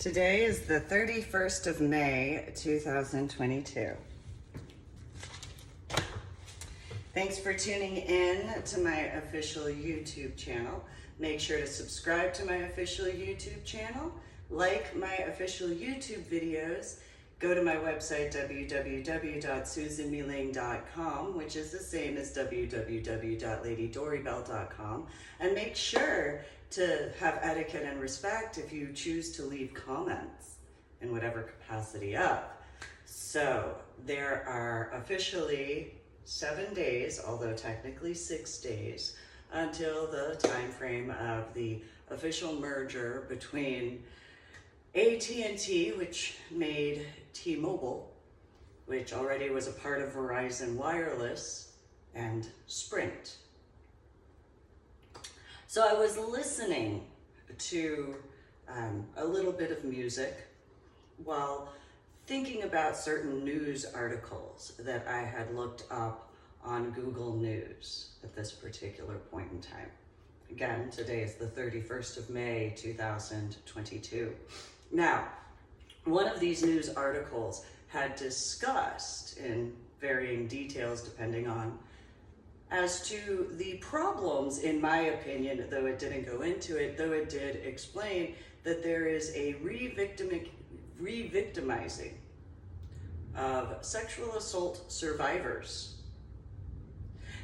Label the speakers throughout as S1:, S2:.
S1: Today is the 31st of May, 2022. Thanks for tuning in to my official YouTube channel. Make sure to subscribe to my official YouTube channel, like my official YouTube videos, go to my website www.susanmealing.com, which is the same as www.ladydoribell.com, and make sure to have etiquette and respect if you choose to leave comments in whatever capacity up. So there are officially 7 days, although technically 6 days, until the time frame of the official merger between AT&T, which made T-Mobile, which already was a part of Verizon Wireless, and Sprint. So I was listening to a little bit of music while thinking about certain news articles that I had looked up on Google News at this particular point in time. Again, today is the 31st of May, 2022. Now, one of these news articles had discussed in varying details depending on as to the problems, in my opinion, though it didn't go into it, though it did explain that there is a re-victimizing of sexual assault survivors.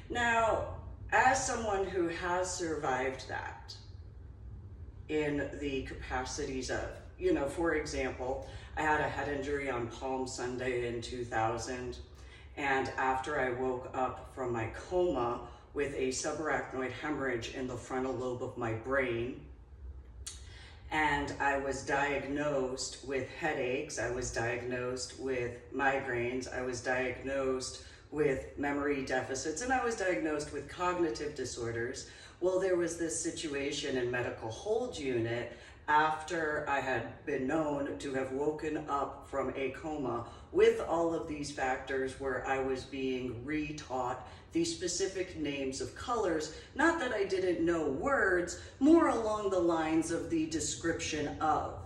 S1: Now, as someone who has survived that in the capacities of, for example, I had a head injury on Palm Sunday in 2000. And after I woke up from my coma with a subarachnoid hemorrhage in the frontal lobe of my brain, and I was diagnosed with headaches, I was diagnosed with migraines, I was diagnosed with memory deficits, and I was diagnosed with cognitive disorders. Well, there was this situation in medical hold unit after I had been known to have woken up from a coma with all of these factors where I was being retaught the specific names of colors. Not that I didn't know words, more along the lines of the description of.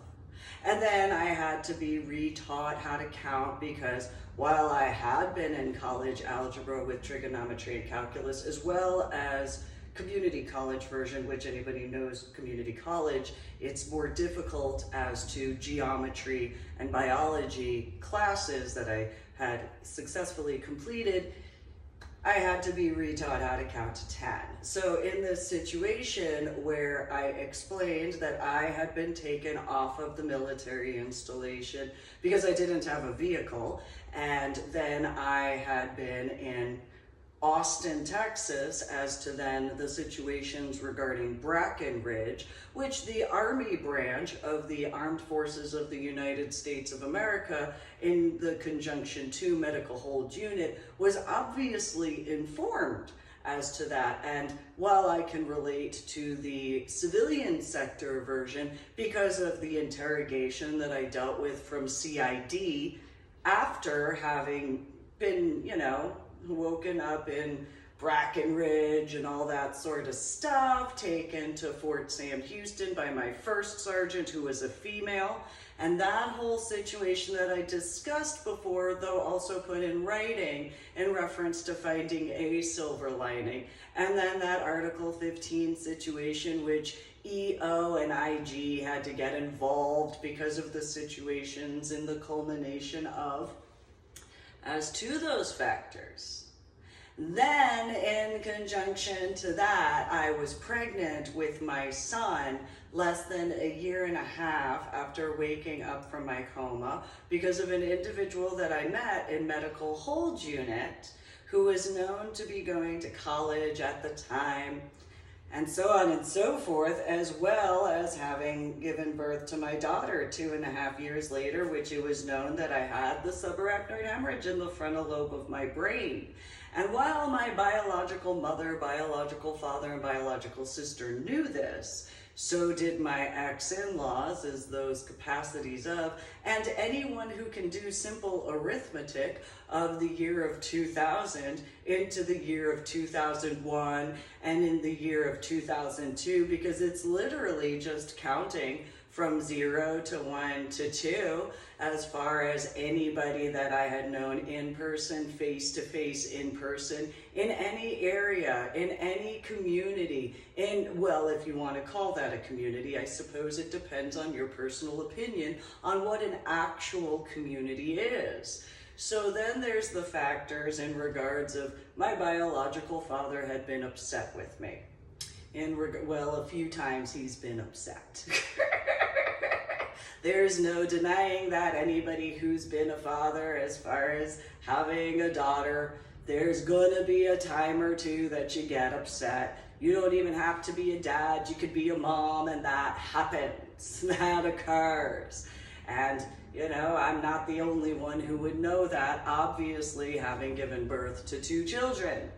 S1: And then I had to be retaught how to count because while I had been in college algebra with trigonometry and calculus, as well as community college version, which anybody knows community college, it's more difficult as to geometry and biology classes that I had successfully completed. I had to be retaught how to count to 10. So in this situation where I explained that I had been taken off of the military installation because I didn't have a vehicle, and then I had been in Austin, Texas, as to then the situations regarding Brackenridge, which the Army branch of the Armed Forces of the United States of America, in the Conjunction 2 Medical Hold Unit, was obviously informed as to that. And while I can relate to the civilian sector version because of the interrogation that I dealt with from CID after having been, woken up in Brackenridge and all that sort of stuff, taken to Fort Sam Houston by my first sergeant, who was a female, and that whole situation that I discussed before, though also put in writing in reference to finding a silver lining. And then that Article 15 situation, which EO and IG had to get involved because of the situations in the culmination of. As to those factors, then in conjunction to that, I was pregnant with my son less than a year and a half after waking up from my coma because of an individual that I met in medical hold unit who was known to be going to college at the time, and so on and so forth, as well as having given birth to my daughter 2.5 years later, which it was known that I had the subarachnoid hemorrhage in the frontal lobe of my brain. And while my biological mother, biological father, and biological sister knew this, so did my ex-in-laws, as those capacities of, and anyone who can do simple arithmetic of the year of 2000 into the year of 2001 and in the year of 2002, because it's literally just counting from 0 to 1 to 2 as far as anybody that I had known in person, face to face, in person, in any area, in any community, well, if you want to call that a community, I suppose it depends on your personal opinion on what an actual community is. So then there's the factors in regards of my biological father had been upset with me. Well, a few times he's been upset. There's no denying that. Anybody who's been a father, as far as having a daughter, there's gonna be a time or two that you get upset. You don't even have to be a dad, you could be a mom, and that happens, that occurs. And you know, I'm not the only one who would know that, obviously, having given birth to 2 children,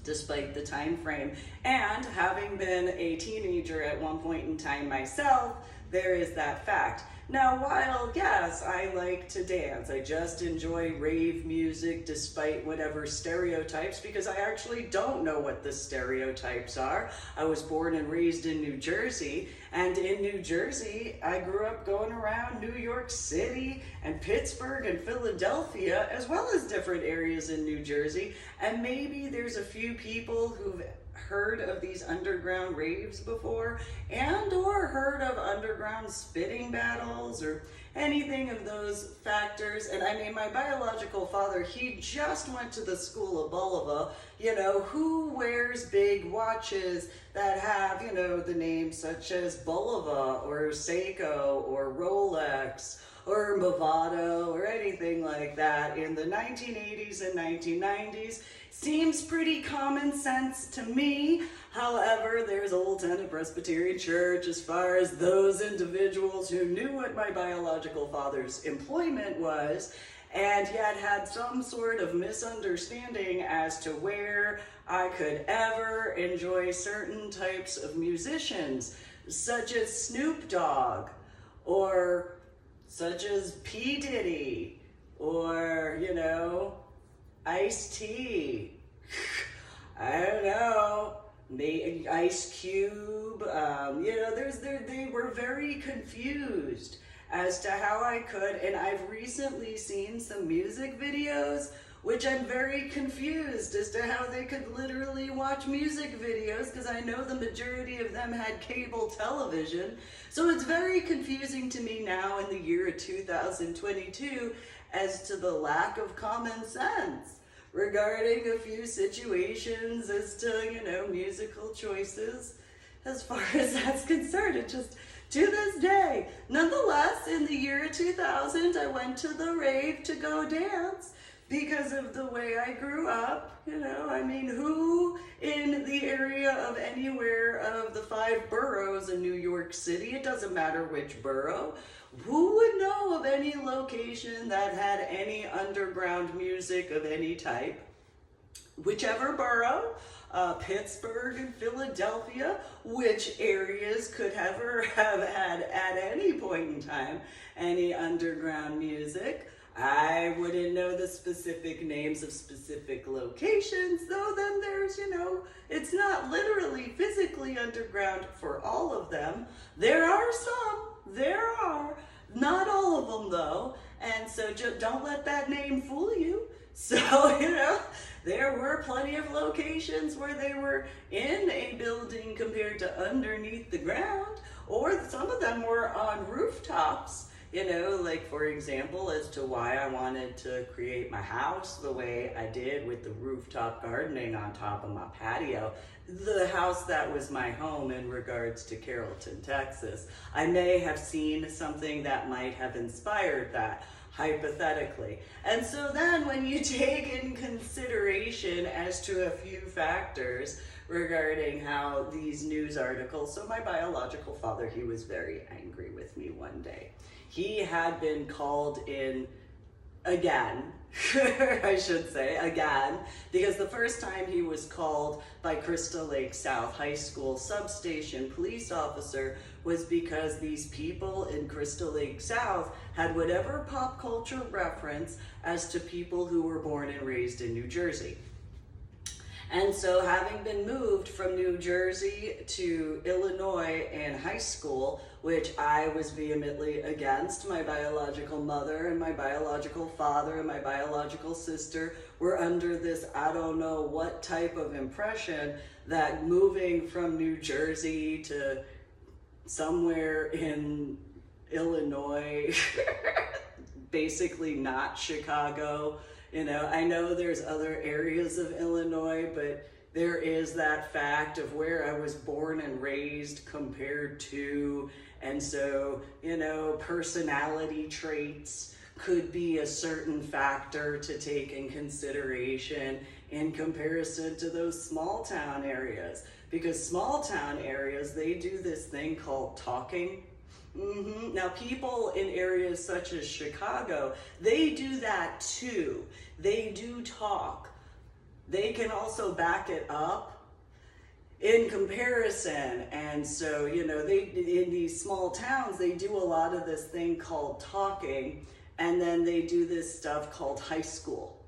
S1: despite the time frame. And having been a teenager at one point in time myself, there is that fact. Now, while, yes, I like to dance, I just enjoy rave music despite whatever stereotypes, because I actually don't know what the stereotypes are. I was born and raised in New Jersey, and in New Jersey, I grew up going around New York City and Pittsburgh and Philadelphia, as well as different areas in New Jersey, and maybe there's a few people who've heard of these underground raves before, and or heard of underground spitting battles or anything of those factors. And I mean, my biological father, he just went to the school of Bulova. You know, who wears big watches that have, you know, the names such as Bulova or Seiko or Rolex or Movado or anything like that in the 1980s and 1990s? Seems pretty common sense to me. However, there's Old Testament Presbyterian Church as far as those individuals who knew what my biological father's employment was, and yet had some sort of misunderstanding as to where I could ever enjoy certain types of musicians, such as Snoop Dogg, or such as P. Diddy, or, you know, Ice-T, I don't know, maybe Ice Cube, you know, they were very confused as to how I could, and I've recently seen some music videos which I'm very confused as to how they could literally watch music videos, because I know the majority of them had cable television. So it's very confusing to me now in the year 2022 as to the lack of common sense regarding a few situations as to, you know, musical choices as far as that's concerned. It just, to this day. Nonetheless, in the year 2000, I went to the rave to go dance because of the way I grew up. You know, I mean, who in the area of anywhere of the 5 boroughs in New York City, it doesn't matter which borough, who would know of any location that had any underground music of any type? Whichever borough, Pittsburgh and Philadelphia, which areas could ever have had at any point in time any underground music? I wouldn't know the specific names of specific locations, though then there's, you know, it's not literally physically underground for all of them. There are not all of them though, and so just don't let that name fool you. So, you know, there were plenty of locations where they were in a building compared to underneath the ground, or some of them were on rooftops. You know, like for example, as to why I wanted to create my house the way I did with the rooftop gardening on top of my patio. The house that was my home in regards to Carrollton, Texas. I may have seen something that might have inspired that, hypothetically. And so then when you take in consideration as to a few factors regarding how these news articles, so my biological father, he was very angry with me one day. He had been called in again, I should say again, because the first time he was called by Crystal Lake South High School substation police officer was because these people in Crystal Lake South had whatever pop culture reference as to people who were born and raised in New Jersey. And so, having been moved from New Jersey to Illinois in high school, which I was vehemently against, my biological mother and my biological father and my biological sister were under this I don't know what type of impression that moving from New Jersey to somewhere in Illinois, basically not Chicago. I know there's other areas of Illinois, but there is that fact of where I was born and raised compared to, and so, personality traits could be a certain factor to take in consideration in comparison to those small town areas. Because small town areas, they do this thing called talking. Now, people in areas such as Chicago, they do that too. They do talk. They can also back it up in comparison. And so, they in these small towns, they do a lot of this thing called talking, and then they do this stuff called high school.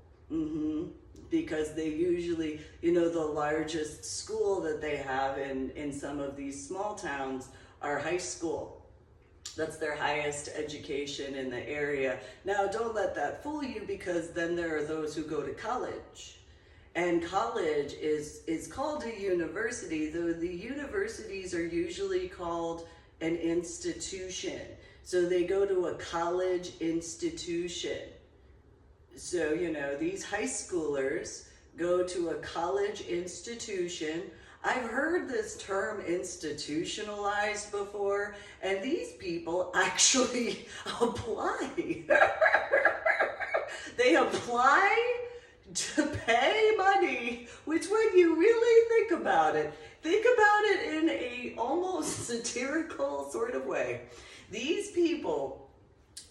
S1: Because they usually, the largest school that they have in some of these small towns are high school. That's their highest education in the area. Now, don't let that fool you, because then there are those who go to college. And college is called a university, though the universities are usually called an institution. So they go to a college institution. So, these high schoolers go to a college institution. I've heard this term institutionalized before, and these people actually apply. They apply to pay money, which when you really think about it in a almost satirical sort of way. These people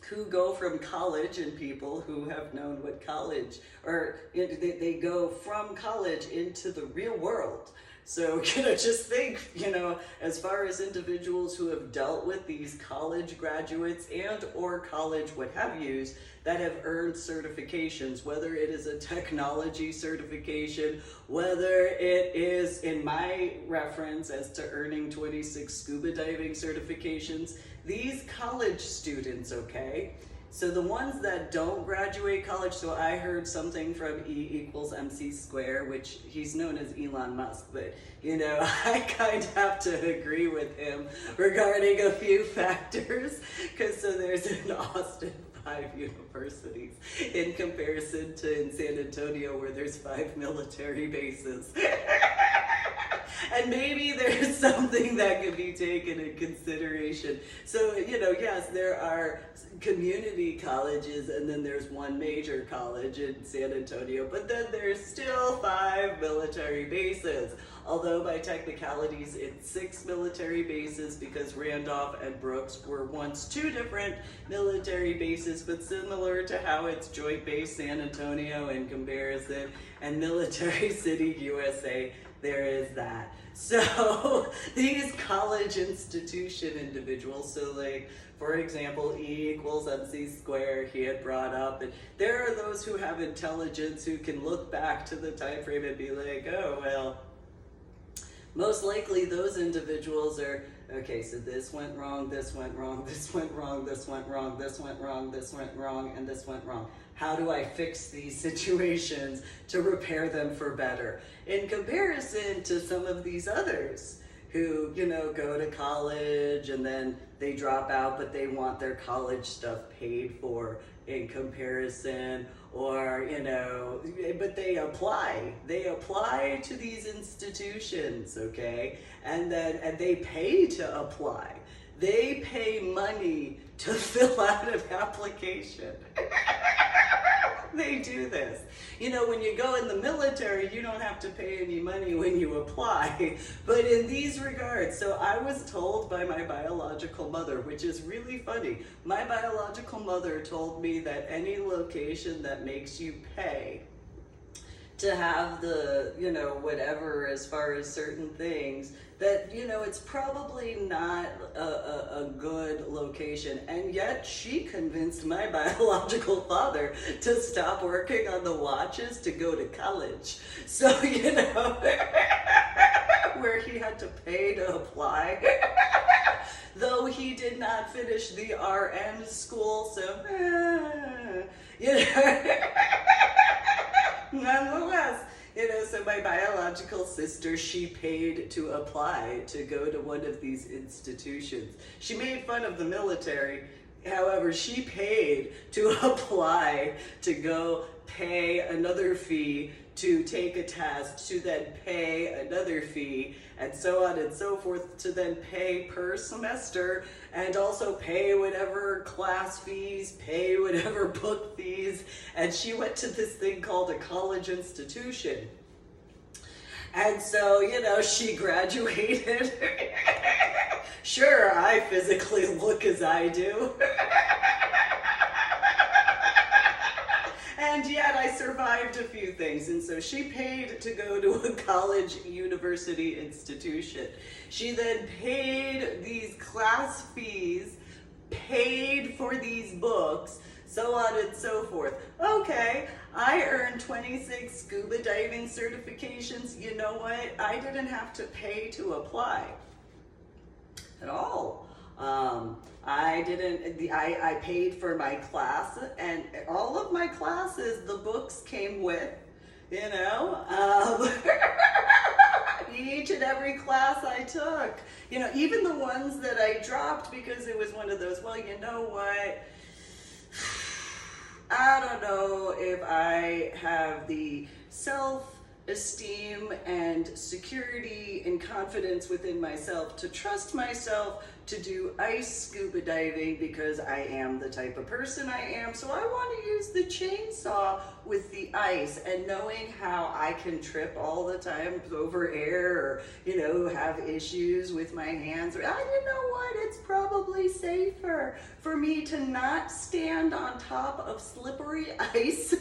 S1: who go from college, and people who have known what college, or they go from college into the real world. So, just think, as far as individuals who have dealt with these college graduates and or college what have yous that have earned certifications, whether it is a technology certification, whether it is, in my reference as to earning 26 scuba diving certifications, these college students, okay? So the ones that don't graduate college, so I heard something from E=mc squared, which he's known as Elon Musk, but I kind of have to agree with him regarding a few factors, because so there's in Austin 5 universities in comparison to in San Antonio where there's 5 military bases. And maybe there's something that could be taken in consideration. So, yes, there are community colleges, and then there's one major college in San Antonio, but then there's still 5 military bases. Although by technicalities, it's 6 military bases, because Randolph and Brooks were once 2 different military bases, but similar to how it's Joint Base San Antonio in comparison, and Military City, USA, there is that. So these college institution individuals, so like, for example, E=mc squared, he had brought up, and there are those who have intelligence who can look back to the time frame and be like, oh, well, most likely those individuals are, okay, so this went wrong, this went wrong, this went wrong, this went wrong, this went wrong, this went wrong, and this went wrong. How do I fix these situations to repair them for better? In comparison to some of these others who, go to college and then they drop out, but they want their college stuff paid for in comparison, or, but they apply to these institutions, okay? And they pay to apply. They pay money to fill out an application. They do this. When you go in the military, you don't have to pay any money when you apply. But in these regards, so I was told by my biological mother, which is really funny. My biological mother told me that any location that makes you pay to have the, whatever, as far as certain things, that, you know, it's probably not a good location. And yet she convinced my biological father to stop working on the watches to go to college. So, you know, where he had to pay to apply. Though he did not finish the RN school, so, you know, nonetheless. You know, so my biological sister, she paid to apply to go to one of these institutions. She made fun of the military. However, she paid to apply to go pay another fee to take a test, to then pay another fee, and so on and so forth, to then pay per semester, and also pay whatever class fees, pay whatever book fees, and she went to this thing called a college institution. And so, you know, she graduated. Sure, I physically look as I do. And yet I survived a few things. And so she paid to go to a college university institution. She then paid these class fees, paid for these books, so on and so forth. Okay, I earned 26 scuba diving certifications. You know what? I didn't have to pay to apply at all. I paid for my class, and all of my classes, the books came with, you know, each and every class I took, you know, even the ones that I dropped because it was one of those, well, you know what, I don't know if I have the self-esteem and security and confidence within myself to trust myself to do ice scuba diving, because I am the type of person I am. So I want to use the chainsaw with the ice, and knowing how I can trip all the time over air, or, you know, have issues with my hands. You know what? It's probably safer for me to not stand on top of slippery ice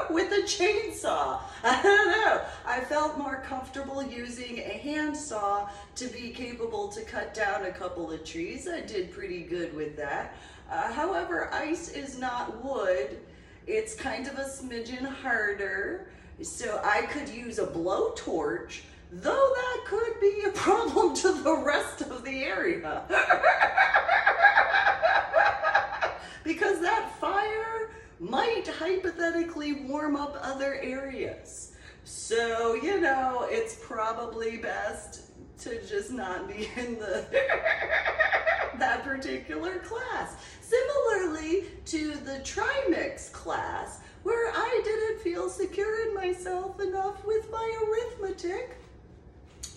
S1: with a chainsaw. I don't know. I felt more comfortable using a handsaw to be capable to cut down a couple of trees. I did pretty good with that. However, ice is not wood. It's kind of a smidgen harder. So I could use a blowtorch, though that could be a problem to the rest of the area. Because that fire might hypothetically warm up other areas. So, you know, it's probably best to just not be in that particular class. Similarly to the trimix class, where I didn't feel secure in myself enough with my arithmetic.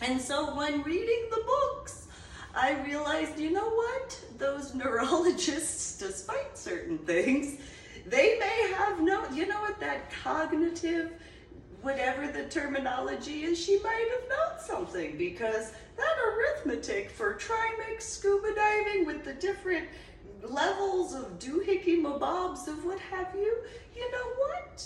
S1: And so when reading the books, I realized, you know what? Those neurologists, despite certain things, they may have you know what, that cognitive, whatever the terminology is, she might have known something, because that arithmetic for trimix scuba diving with the different levels of doohickey mabobs of what have you, you know what?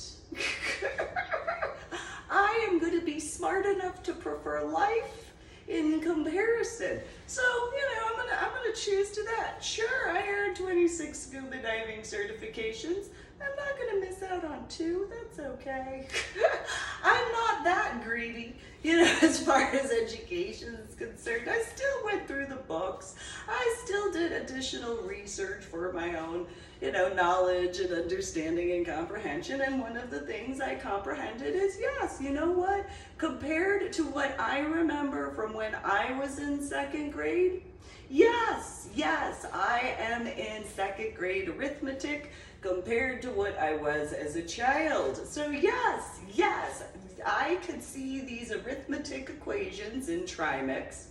S1: I am going to be smart enough to prefer life in comparison. So, you know, I'm gonna choose to that. Sure, I earned 26 scuba diving certifications. I'm not gonna miss out on 2, that's okay. I'm not that greedy, you know, as far as education is concerned. I still went through the books. I still did additional research for my own, you know, knowledge and understanding and comprehension. And one of the things I comprehended is, yes, you know what? Compared to what I remember from when I was in 2nd grade, yes, I am in 2nd grade arithmetic compared to what I was as a child. So yes, I could see these arithmetic equations in trimix.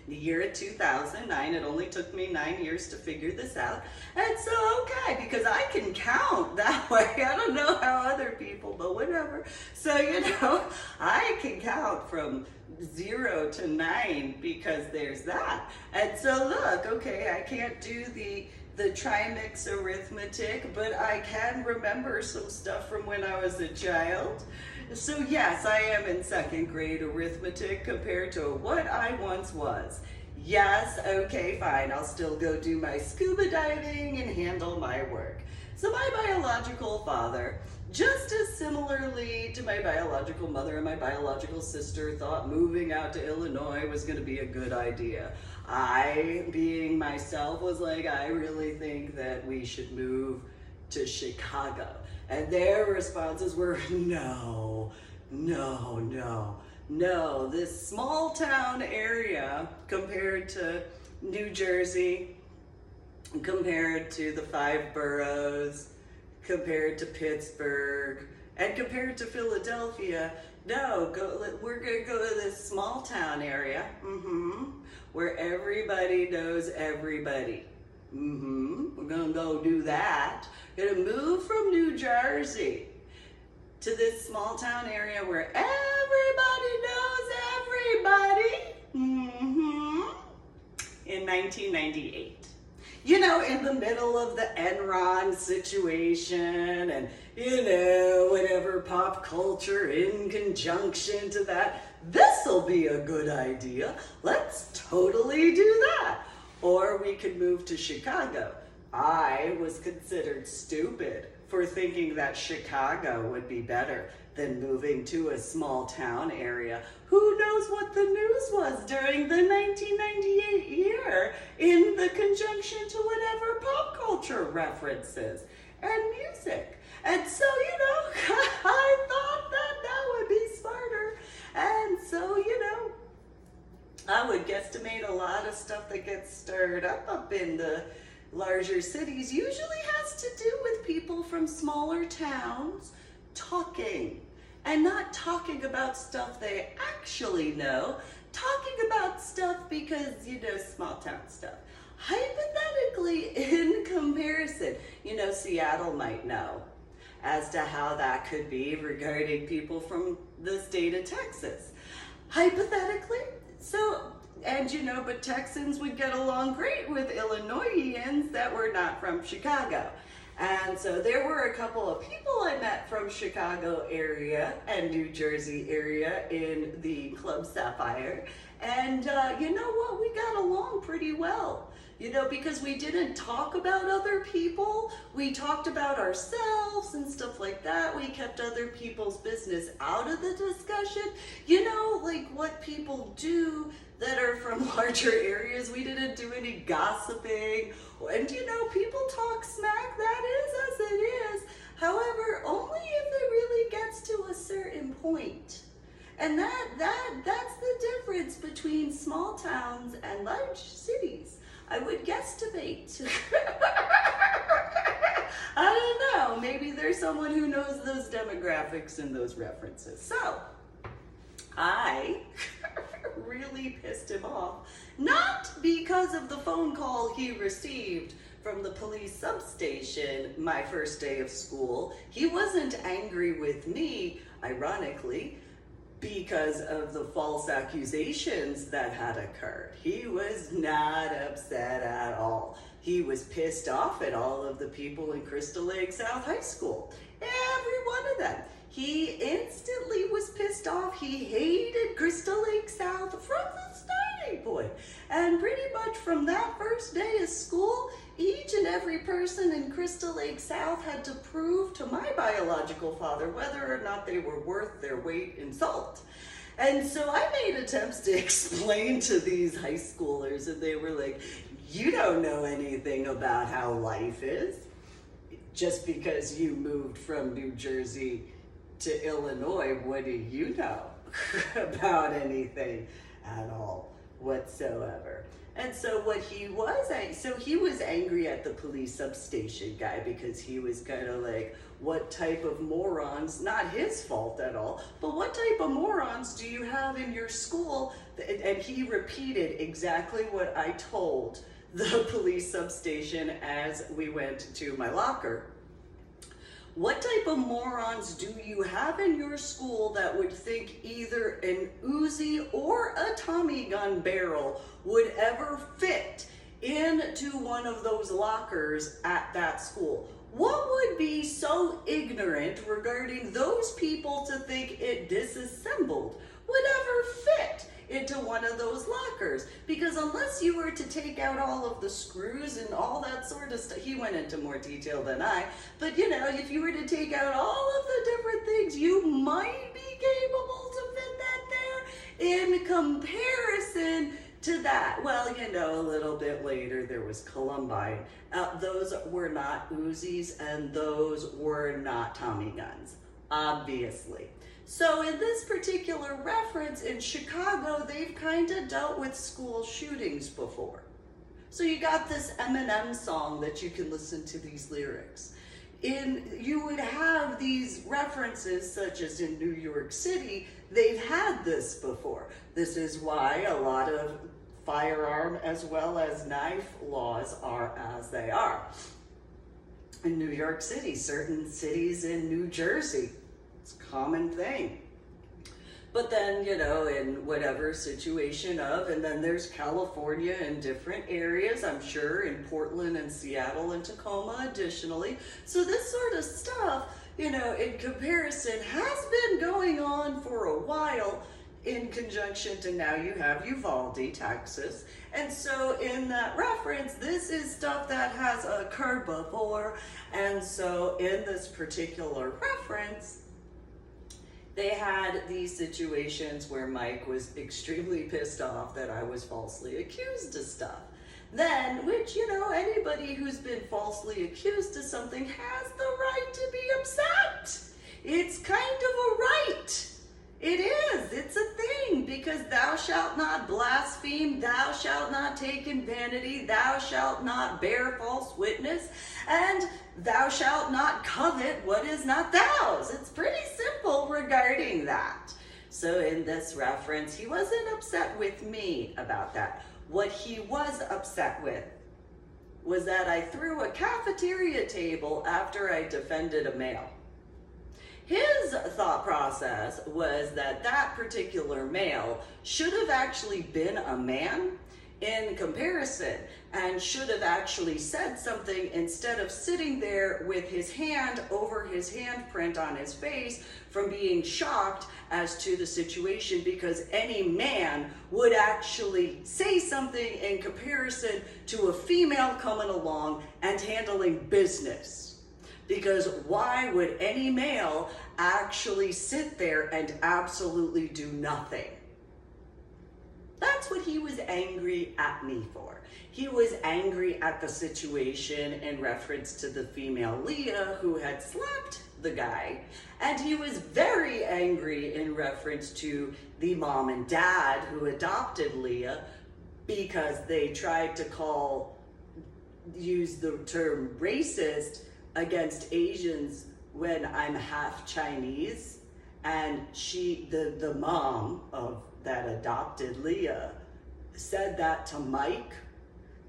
S1: The year of 2009, it only took me 9 years to figure this out. And so, okay, because I can count that way. I don't know how other people, but whatever. So, you know, I can count from 0 to 9 because there's that. And so look, okay, I can't do the trimix arithmetic, but I can remember some stuff from when I was a child. So yes, I am in second grade arithmetic compared to what I once was. Yes, okay, fine, I'll still go do my scuba diving and handle my work. So my biological father, just as similarly to my biological mother and my biological sister, thought moving out to Illinois was going to be a good idea. I, being myself, was like, I really think that we should move to Chicago. And their responses were, no, no, no, no. This small town area compared to New Jersey, compared to the 5 boroughs, compared to Pittsburgh, and compared to Philadelphia, no, we're gonna go to this small town area, where everybody knows everybody. We're gonna go do that. We're gonna move from New Jersey to this small town area where everybody knows everybody. In 1998. You know, in the middle of the Enron situation and, you know, whatever pop culture in conjunction to that, this'll be a good idea. Let's totally do that. Or we could move to Chicago. I was considered stupid for thinking that Chicago would be better than moving to a small town area. Who knows what the news was during the 1998 year in the conjunction to whatever pop culture references and music. And so, you know, I thought that would be smarter. And so, you know, I would guesstimate a lot of stuff that gets stirred up in the larger cities usually has to do with people from smaller towns talking, and not talking about stuff they actually know, talking about stuff because, you know, small town stuff. Hypothetically, in comparison, you know, Seattle might know as to how that could be regarding people from the state of Texas. Hypothetically, so, and you know, but Texans would get along great with Illinoisans that were not from Chicago. And so there were a couple of people I met from Chicago area and New Jersey area in the Club Sapphire. And you know what, we got along pretty well. You know, because we didn't talk about other people, we talked about ourselves and stuff like that. We kept other people's business out of the discussion. You know, like what people do that are from larger areas. We didn't do any gossiping. And you know, people talk smack, that is as it is. However, only if it really gets to a certain point. And that's the difference between small towns and large cities. I would guesstimate. I don't know, maybe there's someone who knows those demographics and those references. So, I really pissed him off, not because of the phone call he received from the police substation my first day of school. He wasn't angry with me, ironically, because of the false accusations that had occurred. He was not upset at all. He was pissed off at all of the people in Crystal Lake South High School. Every one of them. He instantly was pissed off. He hated Crystal Lake South from the starting point. And pretty much from that first day of school, each and every person in Crystal Lake South had to prove to my biological father whether or not they were worth their weight in salt. And so I made attempts to explain to these high schoolers, and they were like, you don't know anything about how life is. Just because you moved from New Jersey to Illinois, what do you know about anything at all whatsoever? And so he was angry at the police substation guy because he was kind of like, what type of morons, not his fault at all, but what type of morons do you have in your school? And he repeated exactly what I told the police substation as we went to my locker. What type of morons do you have in your school that would think either an Uzi or a Tommy gun barrel would ever fit into one of those lockers at that school? What would be so ignorant regarding those people to think it disassembled would ever fit into one of those lockers? Because unless you were to take out all of the screws and all that sort of stuff, he went into more detail than I, but you know, if you were to take out all of the different things, you might be capable to fit that there in comparison to that. Well, you know, a little bit later there was Columbine. Those were not Uzis and those were not Tommy guns, obviously. So in this particular reference in Chicago, they've kind of dealt with school shootings before. So you got this Eminem song that you can listen to these lyrics. You would have these references, such as in New York City, they've had this before. This is why a lot of firearm as well as knife laws are as they are. In New York City, certain cities in New Jersey, it's a common thing. But then, you know, in whatever situation of, and then there's California in different areas, I'm sure in Portland and Seattle and Tacoma additionally. So this sort of stuff, you know, in comparison has been going on for a while in conjunction to now you have Uvalde, Texas. And so in that reference, this is stuff that has occurred before. And so in this particular reference, they had these situations where Mike was extremely pissed off that I was falsely accused of stuff. Then, which, you know, anybody who's been falsely accused of something has the right to be upset. It's kind of a right. It is. It's a thing, because thou shalt not blaspheme, thou shalt not take in vanity, thou shalt not bear false witness, and thou shalt not covet what is not thou's. It's pretty simple regarding that. So in this reference, he wasn't upset with me about that. What he was upset with was that I threw a cafeteria table after I defended a male. His thought process was that that particular male should have actually been a man in comparison and should have actually said something instead of sitting there with his hand over his handprint on his face from being shocked as to the situation, because any man would actually say something in comparison to a female coming along and handling business. Because why would any male actually sit there and absolutely do nothing? That's what he was angry at me for. He was angry at the situation in reference to the female Leah who had slapped the guy. And he was very angry in reference to the mom and dad who adopted Leah, because they tried to use the term racist against Asians when I'm half Chinese, and the mom of that adopted Leah said that to Mike.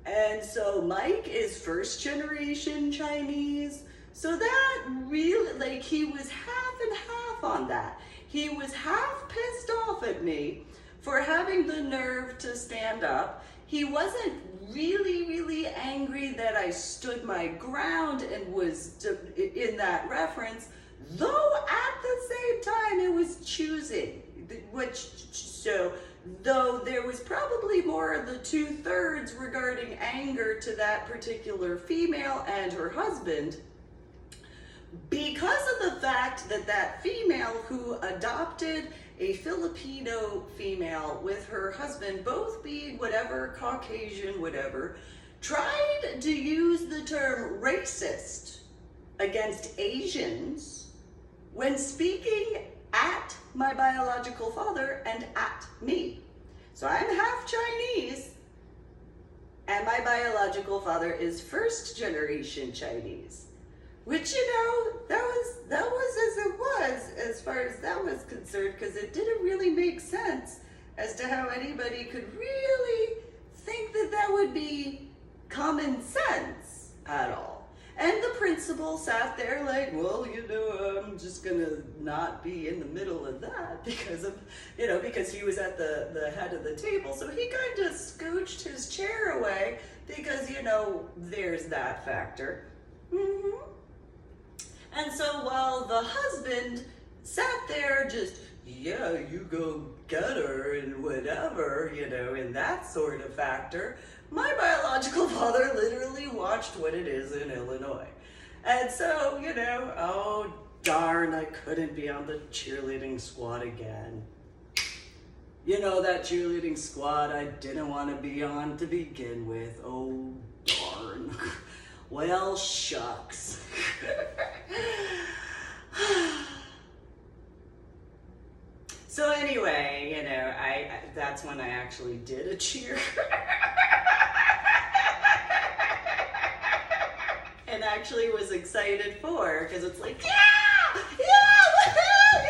S1: And so Mike is first generation Chinese. So that really, like, he was half and half on that. He was half pissed off at me for having the nerve to stand up. He wasn't really angry that I stood my ground and was in that reference, though at the same time it was choosing, though there was probably more of the 2/3 regarding anger to that particular female and her husband, because of the fact that that female who adopted a Filipino female with her husband, both being whatever, Caucasian, whatever, tried to use the term racist against Asians when speaking at my biological father and at me. So I'm half Chinese, and my biological father is first generation Chinese. Which, you know, that was as it was, as far as that was concerned, because it didn't really make sense as to how anybody could really think that that would be common sense at all. And the principal sat there like, well, you know, I'm just gonna not be in the middle of that because of, you know, because he was at the head of the table. So he kind of scooched his chair away because, you know, there's that factor. And so while the husband sat there just, yeah, you go get her and whatever, in that sort of factor, my biological father literally watched what it is in Illinois. And so, oh darn, I couldn't be on the cheerleading squad again. That cheerleading squad I didn't want to be on to begin with. Oh darn. Well, shucks. So anyway, that's when I actually did a cheer. And actually was excited for, because it's like, yeah, woohoo,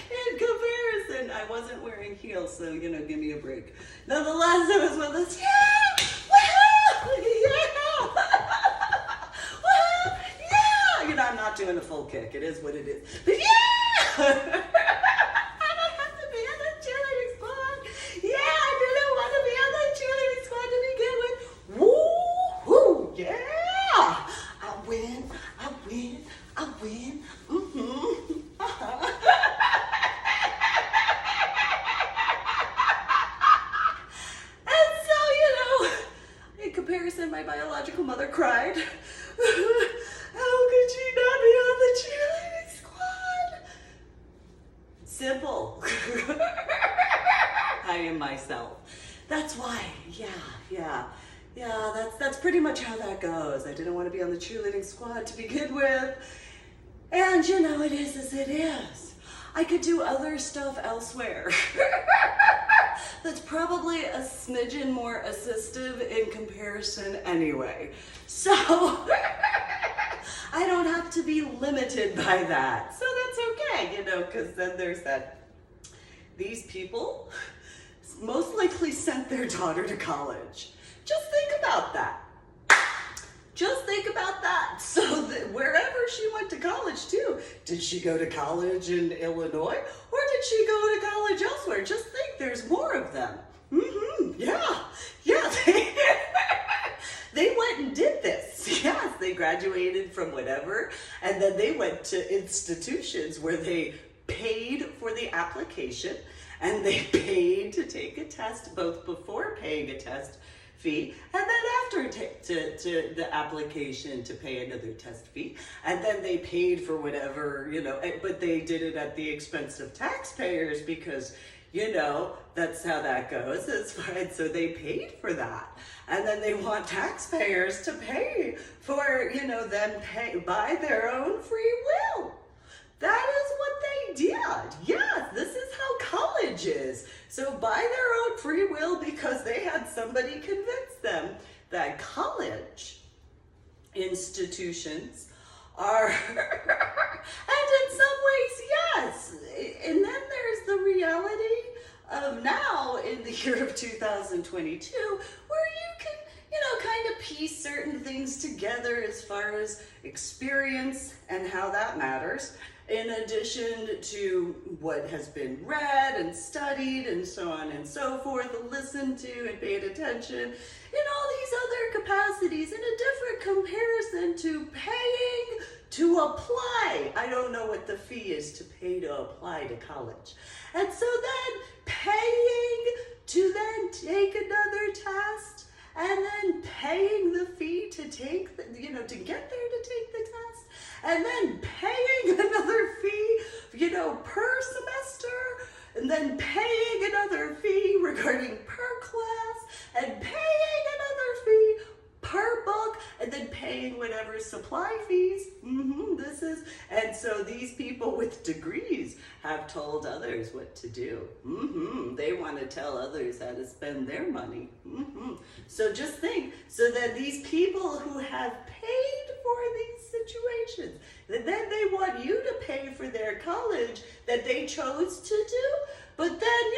S1: in comparison, I wasn't wearing heels, so, give me a break. Nonetheless, it was one of those, yeah, woohoo, I'm not doing a full kick. It is what it is. But yeah! I don't have to be on the cheerleading squad. Yeah, I didn't want to be on the cheerleading squad to begin with. Woo-hoo! Yeah! I win. Mm-hmm. And so, in comparison, my biological mother cried. How could she not be on the cheerleading squad? Simple. I am myself. That's why. Yeah. That's pretty much how that goes. I didn't want to be on the cheerleading squad to begin with. And it is as it is. I could do other stuff elsewhere. That's probably a smidgen more assistive in comparison anyway. So I don't have to be limited by that. So that's okay, because then there's that. These people most likely sent their daughter to college. Just think about that. So that wherever she went to college too, did she go to college in Illinois or did she go to college elsewhere? Just think, there's more of them. Yeah. They went and did this. Yes, they graduated from whatever, and then they went to institutions where they paid for the application and they paid to take a test, both before paying a test fee and then after to the application to pay another test fee, and then they paid for whatever, but they did it at the expense of taxpayers because that's how that goes. It's fine. So they paid for that. And then they want taxpayers to pay for, them by their own free will. That is what they did. Yes, this is how college is. So by their own free will, because they had somebody convince them that college institutions are, and in some ways, yes. And then there's the reality of now in the year of 2022, where you can, kind of piece certain things together as far as experience and how that matters, in addition to what has been read and studied and so on and so forth, listened to and paid attention in all these other capacities in a different comparison to paying to apply. I don't know what the fee is to pay to apply to college. And so then paying to then take another test, and then paying the fee to take, to get there to take the test, and then paying another fee, per semester, and then paying another fee regarding per class, and paying another fee per book, and then paying whatever supply fees. And so these people with degrees have told others what to do. They want to tell others how to spend their money. So just think, so that these people who have paid for these situations, and then they want you to pay for their college that they chose to do, but then,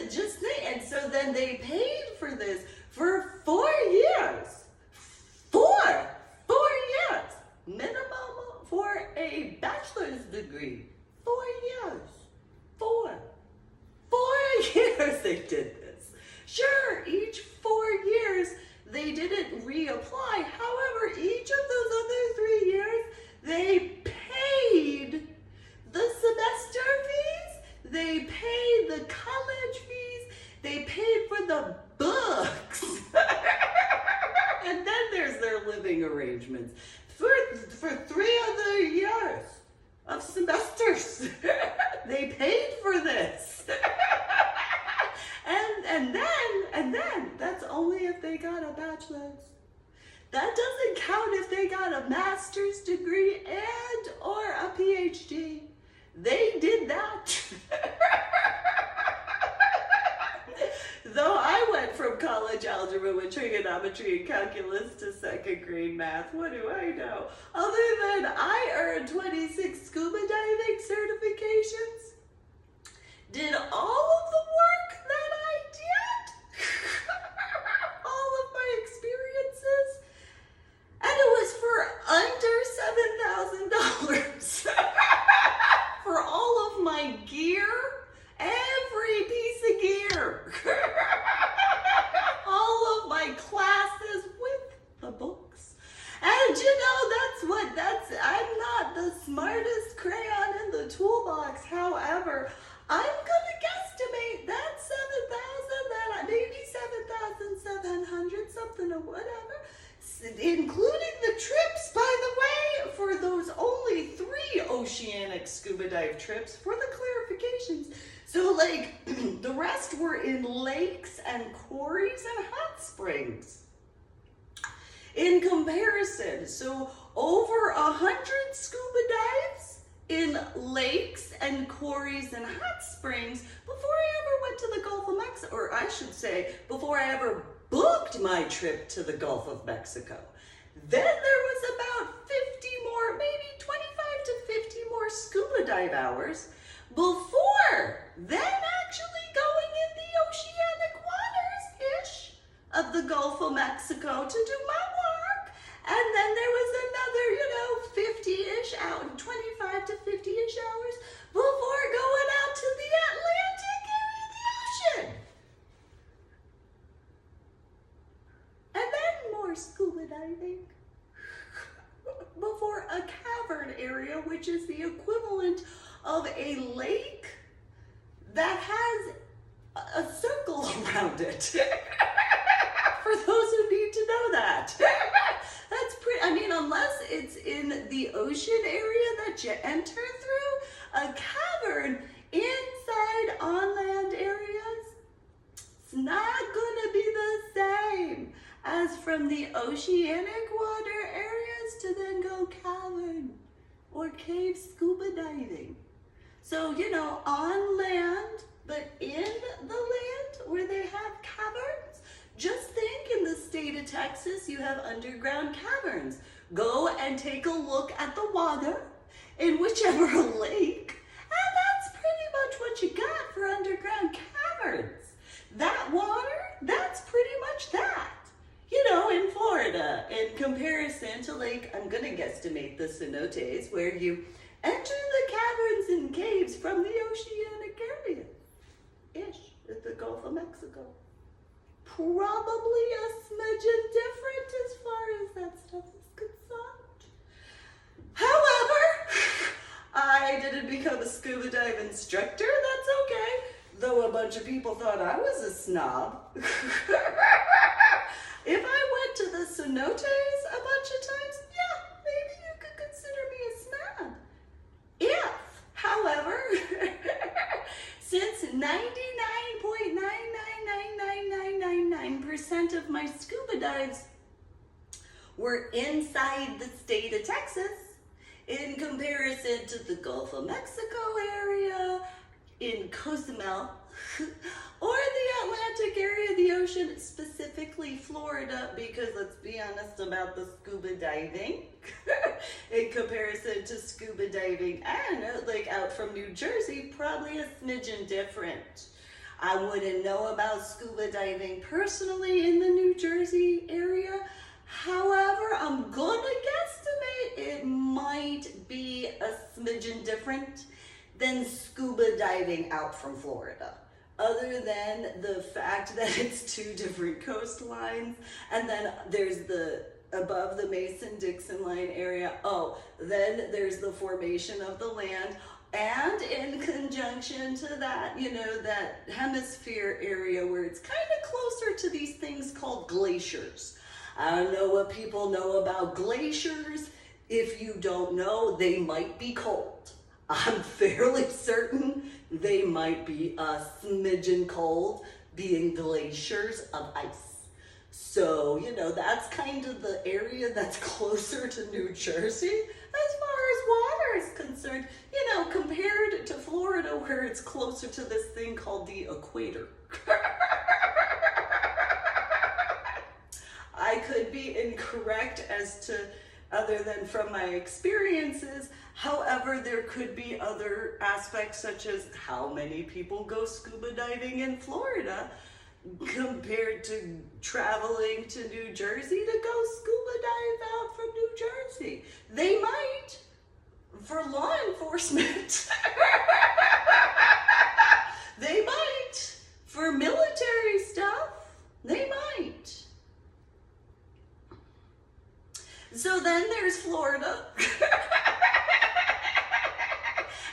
S1: just think, and so then they paid for this for 4 years. 4 years minimum for a bachelor's degree. 4 years. 4 years they did this. Sure, each 4 And then, that's only if they got a bachelor's. That doesn't count if they got a master's degree and or a PhD. They did that. Though I went from college algebra with trigonometry and calculus to second grade math, what do I know? Other than I earned 26 scuba diving certifications, did all of the work that I did, all of my experiences, and it was for under $7,000 for all of my gear, every piece of gear, all of my classes with the books. And I'm not the smartest crayon in the toolbox. However, I'm gonna guesstimate that 7,000, maybe 7,700, something or whatever, including the trips, by the way, for those only 3 oceanic scuba dive trips, for the clarifications. So like, the rest were in lakes and quarries and hot springs. In comparison, so over 100 scuba dives in lakes and quarries and hot springs before I ever went to the Gulf of Mexico, or I should say, before I ever booked my trip to the Gulf of Mexico. Then there was about 50 more, maybe 25 to 50 more scuba dive hours before then actually going in the oceanic waters-ish of the Gulf of Mexico to do my work. And then there was another, 50-ish out, 25 to 50-ish hours before going out to the Atlantic area of the ocean. And then more scuba diving before a cavern area, which is the equivalent of a lake that has a circle around it. For those who need to know that. That's pretty, unless it's in the ocean area that you enter through, a cavern inside on-land areas, it's not gonna be the same as from the oceanic water areas to then go cavern or cave scuba diving. So, on land, but in the land where they have caverns, just think in the state of Texas, you have underground caverns. Go and take a look at the water in whichever lake, and that's pretty much what you got for underground caverns. That water, that's pretty much that. In Florida, in comparison to I'm gonna guesstimate the cenotes, where you enter the caverns and caves from the oceanic area-ish at the Gulf of Mexico. Probably a smidgen different as far as that stuff is concerned. However, I didn't become a scuba dive instructor, that's okay. Though a bunch of people thought I was a snob. If I went to the cenotes a bunch of times, yeah, maybe you could consider me a snob. If, however, since 99.9999999% of my scuba dives were inside the state of Texas, in comparison to the Gulf of Mexico area, in Cozumel, or the Atlantic area of the ocean, specifically Florida, because let's be honest about the scuba diving, in comparison to scuba diving, I don't know, out from New Jersey, probably a smidgen different. I wouldn't know about scuba diving personally in the New Jersey area. However, I'm gonna guesstimate it might be a smidgen different than scuba diving out from Florida. Other than the fact that it's 2 different coastlines, and then there's above the Mason-Dixon line area, then there's the formation of the land, and in conjunction to that, that hemisphere area where it's kind of closer to these things called glaciers. I don't know what people know about glaciers. If you don't know, they might be cold. I'm fairly certain they might be a smidgen cold
S2: being glaciers of ice. So, you know, that's kind of the area that's closer to New Jersey as far as water is concerned, you know, compared to Florida where it's closer to this thing called the equator. I could be incorrect as to, other than from my experiences. However, there could be other aspects such as how many people go scuba diving in Florida compared to traveling to New Jersey to go scuba dive out from New Jersey. They might, for law enforcement. They might, for military stuff. They might. So then there's Florida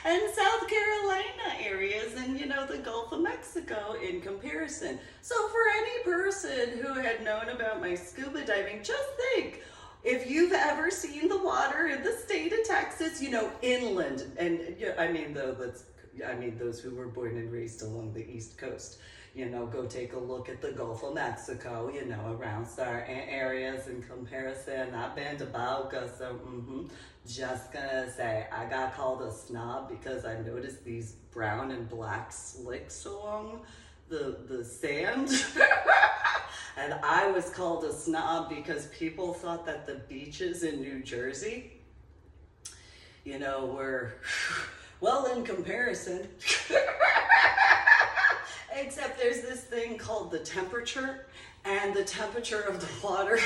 S2: and South Carolina areas and, you know, the Gulf of Mexico in comparison. So for any person who had known about my scuba diving, just think, if you've ever seen the water in the state of Texas, you know, inland, and I mean, those who were born and raised along the East Coast, you know, go take a look at the Gulf of Mexico, you know, around certain areas in comparison. I've been to Boca, so just gonna say, I got called a snob because I noticed these brown and black slicks along the sand. And I was called a snob because people thought that the beaches in New Jersey, you know, were, well, in comparison, except there's this thing called the temperature, and the temperature of the water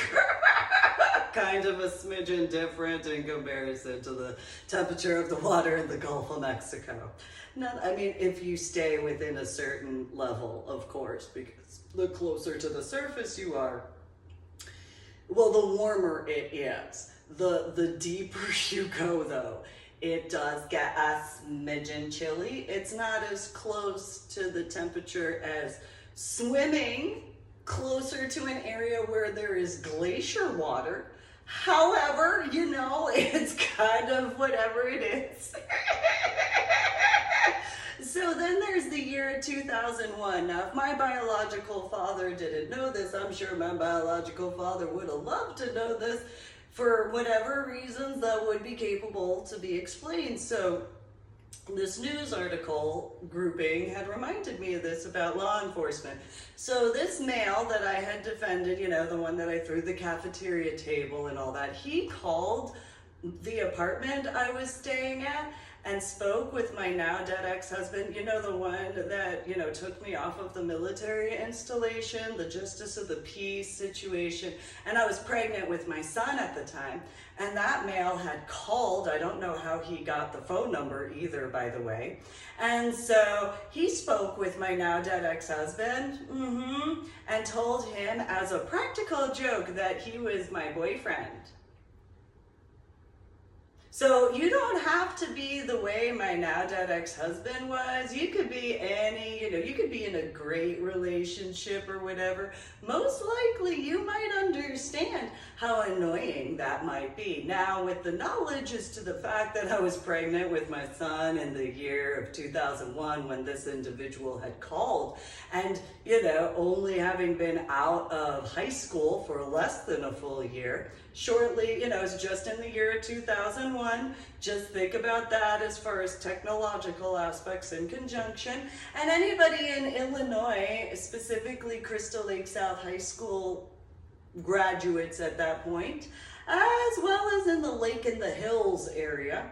S2: kind of a smidgen different in comparison to the temperature of the water in the Gulf of Mexico. Now, I mean, if you stay within a certain level, of course, because the closer to the surface you are, well, the warmer it is. The deeper you go, though, it does get a smidgen chilly. It's not as close to the temperature as swimming closer to an area where there is glacier water. However, you know, it's kind of whatever it is. So then there's the year 2001. Now, if my biological father didn't know this, I'm sure my biological father would have loved to know this for whatever reasons that would be capable to be explained. So this news article grouping had reminded me of this about law enforcement. So this male that I had defended, you know, the one that I threw the cafeteria table and all that, he called the apartment I was staying at and spoke with my now dead ex-husband, you know, the one that, you know, took me off of the military installation, the justice of the peace situation, and I was pregnant with my son at the time, and that male had called. I don't know how he got the phone number either, by the way, and so he spoke with my now dead ex-husband, and told him as a practical joke that he was my boyfriend. So you don't have to be the way my now dead ex-husband was. You could be any, you know, you could be in a great relationship or whatever. Most likely you might understand how annoying that might be. Now, with the knowledge as to the fact that I was pregnant with my son in the year of 2001 when this individual had called, and, you know, only having been out of high school for less than a full year, shortly, you know, it's just in the year 2001. Just think about that as far as technological aspects in conjunction. And anybody in Illinois, specifically Crystal Lake South High School graduates at that point, as well as in the Lake in the Hills area.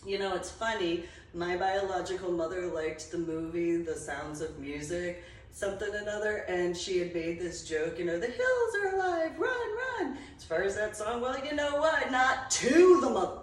S2: You know, it's funny, my biological mother liked the movie The Sounds of Music, something another, and she had made this joke, you know, the hills are alive, run, run. As far as that song, well, you know what, not to the mother,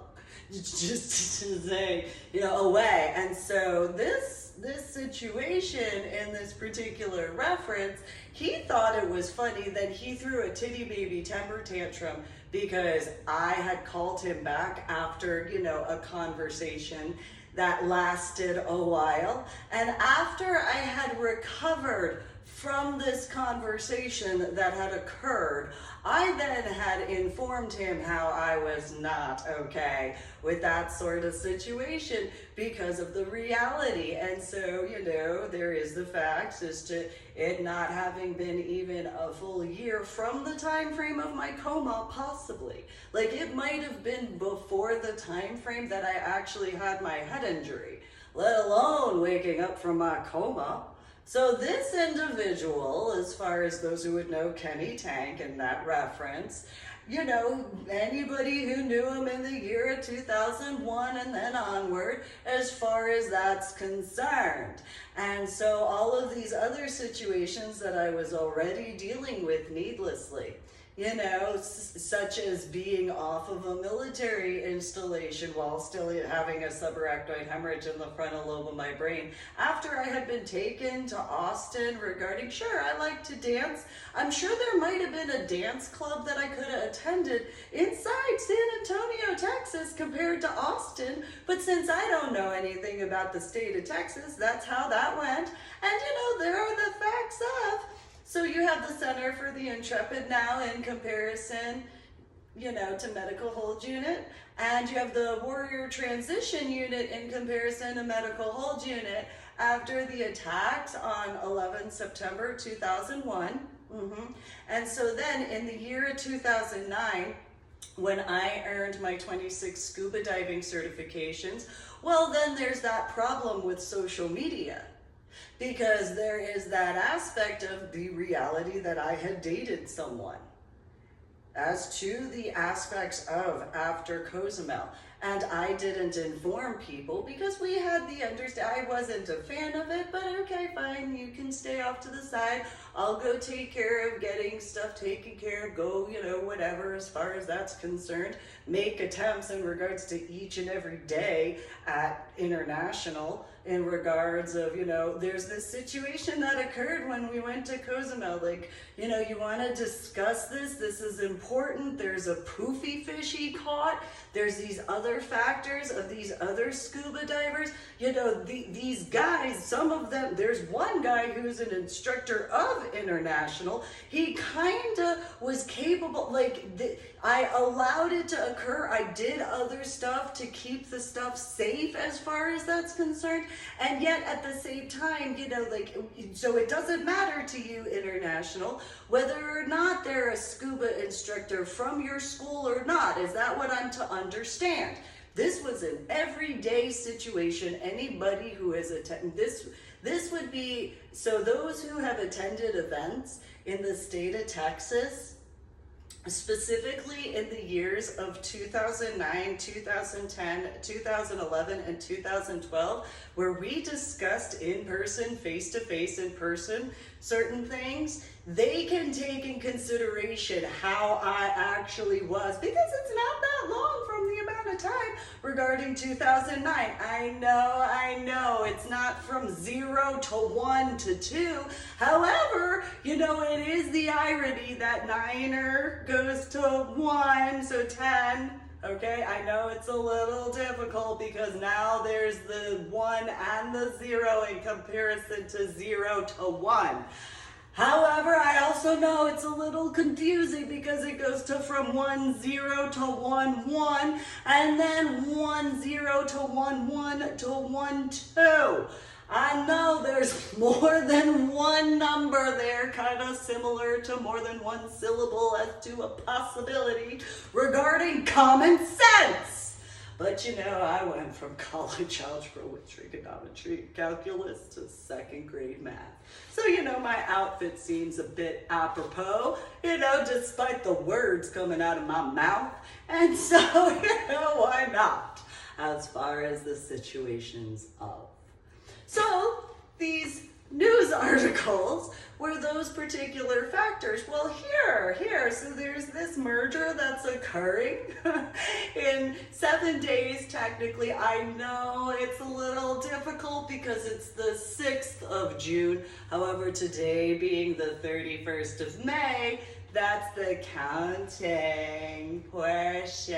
S2: just to say, you know, away. And so this situation in this particular reference, he thought it was funny that he threw a titty baby temper tantrum because I had called him back after, you know, a conversation that lasted a while. And after I had recovered from this conversation that had occurred, I then had informed him how I was not okay with that sort of situation, because of the reality. And so, there is the facts as to it not having been even a full year from the time frame of my coma, possibly. Like, it might have been before the time frame that I actually had my head injury, let alone waking up from my coma. So this individual, as far as those who would know Kenny Tank and that reference, anybody who knew him in the year of 2001 and then onward, as far as that's concerned. And so all of these other situations that I was already dealing with needlessly, such as being off of a military installation while still having a subarachnoid hemorrhage in the frontal lobe of my brain. After I had been taken to Austin regarding, sure, I like to dance. I'm sure there might have been a dance club that I could have attended inside San Antonio, Texas, compared to Austin. But since I don't know anything about the state of Texas, that's how that went. And there are the facts of. So you have the Center for the Intrepid now in comparison, to Medical Hold Unit. And you have the Warrior Transition Unit in comparison to Medical Hold Unit after the attacks on 11 September 2001. And so then in the year of 2009, when I earned my 26 scuba diving certifications, well, then there's that problem with social media. Because there is that aspect of the reality that I had dated someone. As to the aspects of after Cozumel. And I didn't inform people because we had the I wasn't a fan of it, but okay, fine, you can stay off to the side. I'll go take care of getting stuff taken care of, go, whatever as far as that's concerned. Make attempts in regards to each and every day at international in regards of, there's this situation that occurred when we went to Cozumel. Like, you want to discuss this. This is important. There's a poofy fish he caught. There's these other factors of these other scuba divers. These guys, some of them, there's one guy who's an instructor of international. He kind of was capable, I allowed it to occur. I did other stuff to keep the stuff safe as far as that's concerned. And yet at the same time, so it doesn't matter to you, international, whether or not they're a scuba instructor from your school or not. Is that what I'm to understand? This was an everyday situation. Anybody who has attended this would be, so those who have attended events in the state of Texas, specifically in the years of 2009, 2010, 2011, and 2012, where we discussed in person, face-to-face in person, certain things, they can take in consideration how I actually was, because it's not that long from the amount of time regarding 2009. I know, it's not from 0 to 1 to 2. However, it is the irony that 9er goes to 1, so 10. Okay, I know it's a little difficult because now there's the 1 and the 0 in comparison to 0 to 1. However, I also know it's a little confusing because it goes from 1 0 to 1 1 and then 1 0 to 1 1 to 1 2. I know there's more than one number there, kind of similar to more than one syllable as to a possibility regarding common sense. But I went from college algebra with trigonometry and calculus to second grade math. So, my outfit seems a bit apropos, despite the words coming out of my mouth. And so, why not? As far as the situations of. So, these news articles were those particular factors. Well, here, so there's this merger that's occurring in 7 days, technically. I know it's a little difficult because it's the 6th of June. However, today being the 31st of May, that's the counting portion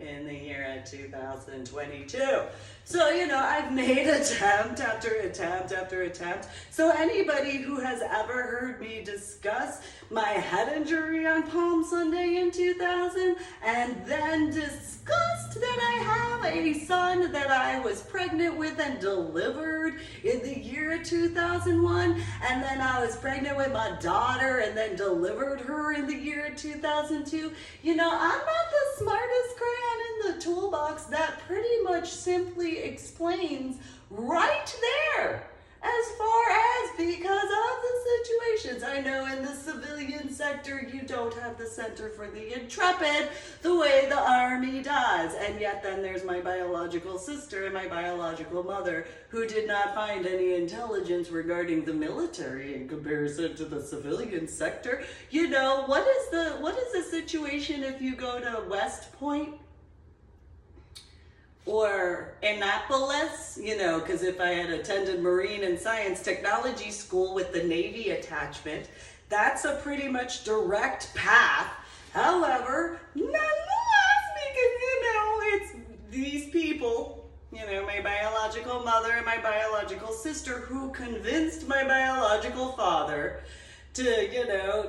S2: in the year of 2022. So, I've made attempt after attempt after attempt. So anybody who has ever heard me discuss my head injury on Palm Sunday in 2000, and then discussed that I have a son that I was pregnant with and delivered in the year 2001, and then I was pregnant with my daughter and then delivered her in the year 2002, I'm not the smartest crayon in the toolbox. That pretty much simply explains right there as far as because of the situations. I know in the civilian sector you don't have the Center for the Intrepid the way the Army does, and yet then there's my biological sister and my biological mother who did not find any intelligence regarding the military in comparison to the civilian sector. What is the situation if you go to West Point or Annapolis, because if I had attended Marine and Science Technology School with the Navy attachment, that's a pretty much direct path. However, nonetheless, because, it's these people, my biological mother and my biological sister who convinced my biological father to,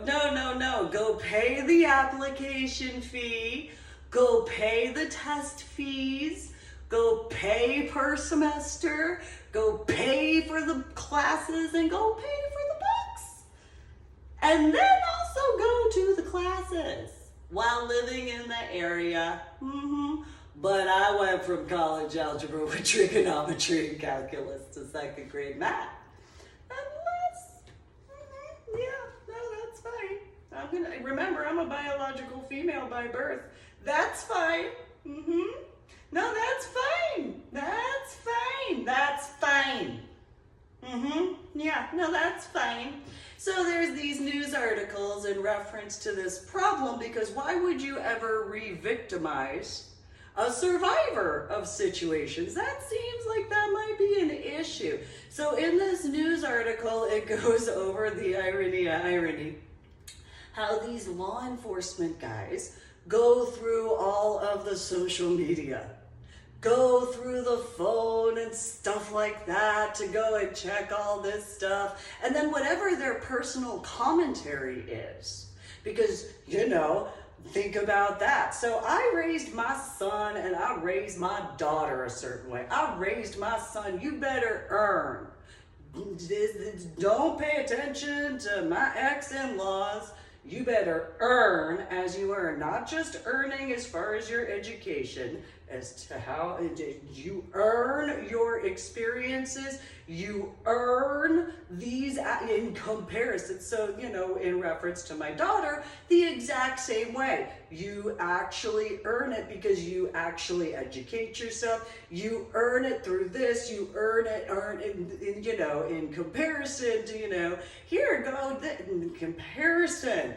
S2: no, go pay the application fee, go pay the test fees, go pay per semester, go pay for the classes, and go pay for the books. And then also go to the classes while living in the area. But I went from college algebra with trigonometry and calculus to second grade math. Nonetheless, that's fine. Remember, I'm a biological female by birth. That's fine. No, that's fine. That's fine. That's fine. Yeah, no, that's fine. So there's these news articles in reference to this problem, because why would you ever re-victimize a survivor of situations? That seems like that might be an issue. So in this news article, it goes over the irony, how these law enforcement guys go through all of the social media, go through the phone and stuff like that to go and check all this stuff, and then whatever their personal commentary is, because, think about that. So I raised my son and I raised my daughter a certain way. I raised my son, you better earn. Don't pay attention to my ex-in-laws. You better earn as you earn, not just earning as far as your education, as to how you earn your experiences, you earn these in comparison. So, in reference to my daughter, the exact same way. You actually earn it because you actually educate yourself. You earn it through this, you earn it in comparison to, here, go, in comparison.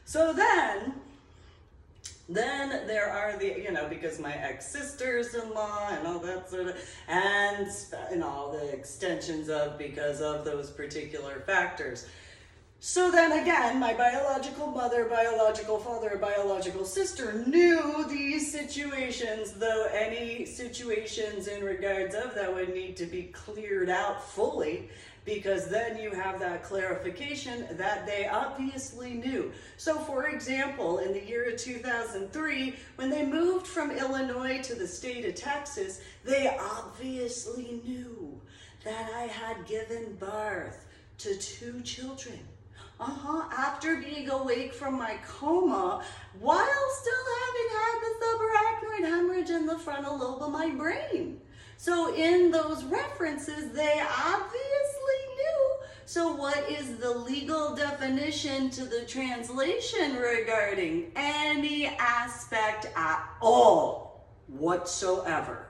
S2: So then there are the, because my ex-sisters-in-law and all that sort of, and all the extensions of, because of those particular factors. So then again, my biological mother, biological father, biological sister knew these situations, though any situations in regards of that would need to be cleared out fully, because then you have that clarification that they obviously knew. So for example, in the year of 2003, when they moved from Illinois to the state of Texas, they obviously knew that I had given birth to 2 children. After being awake from my coma, while still having had the subarachnoid hemorrhage in the frontal lobe of my brain. So in those references, they obviously knew. So what is the legal definition to the translation regarding any aspect at all whatsoever?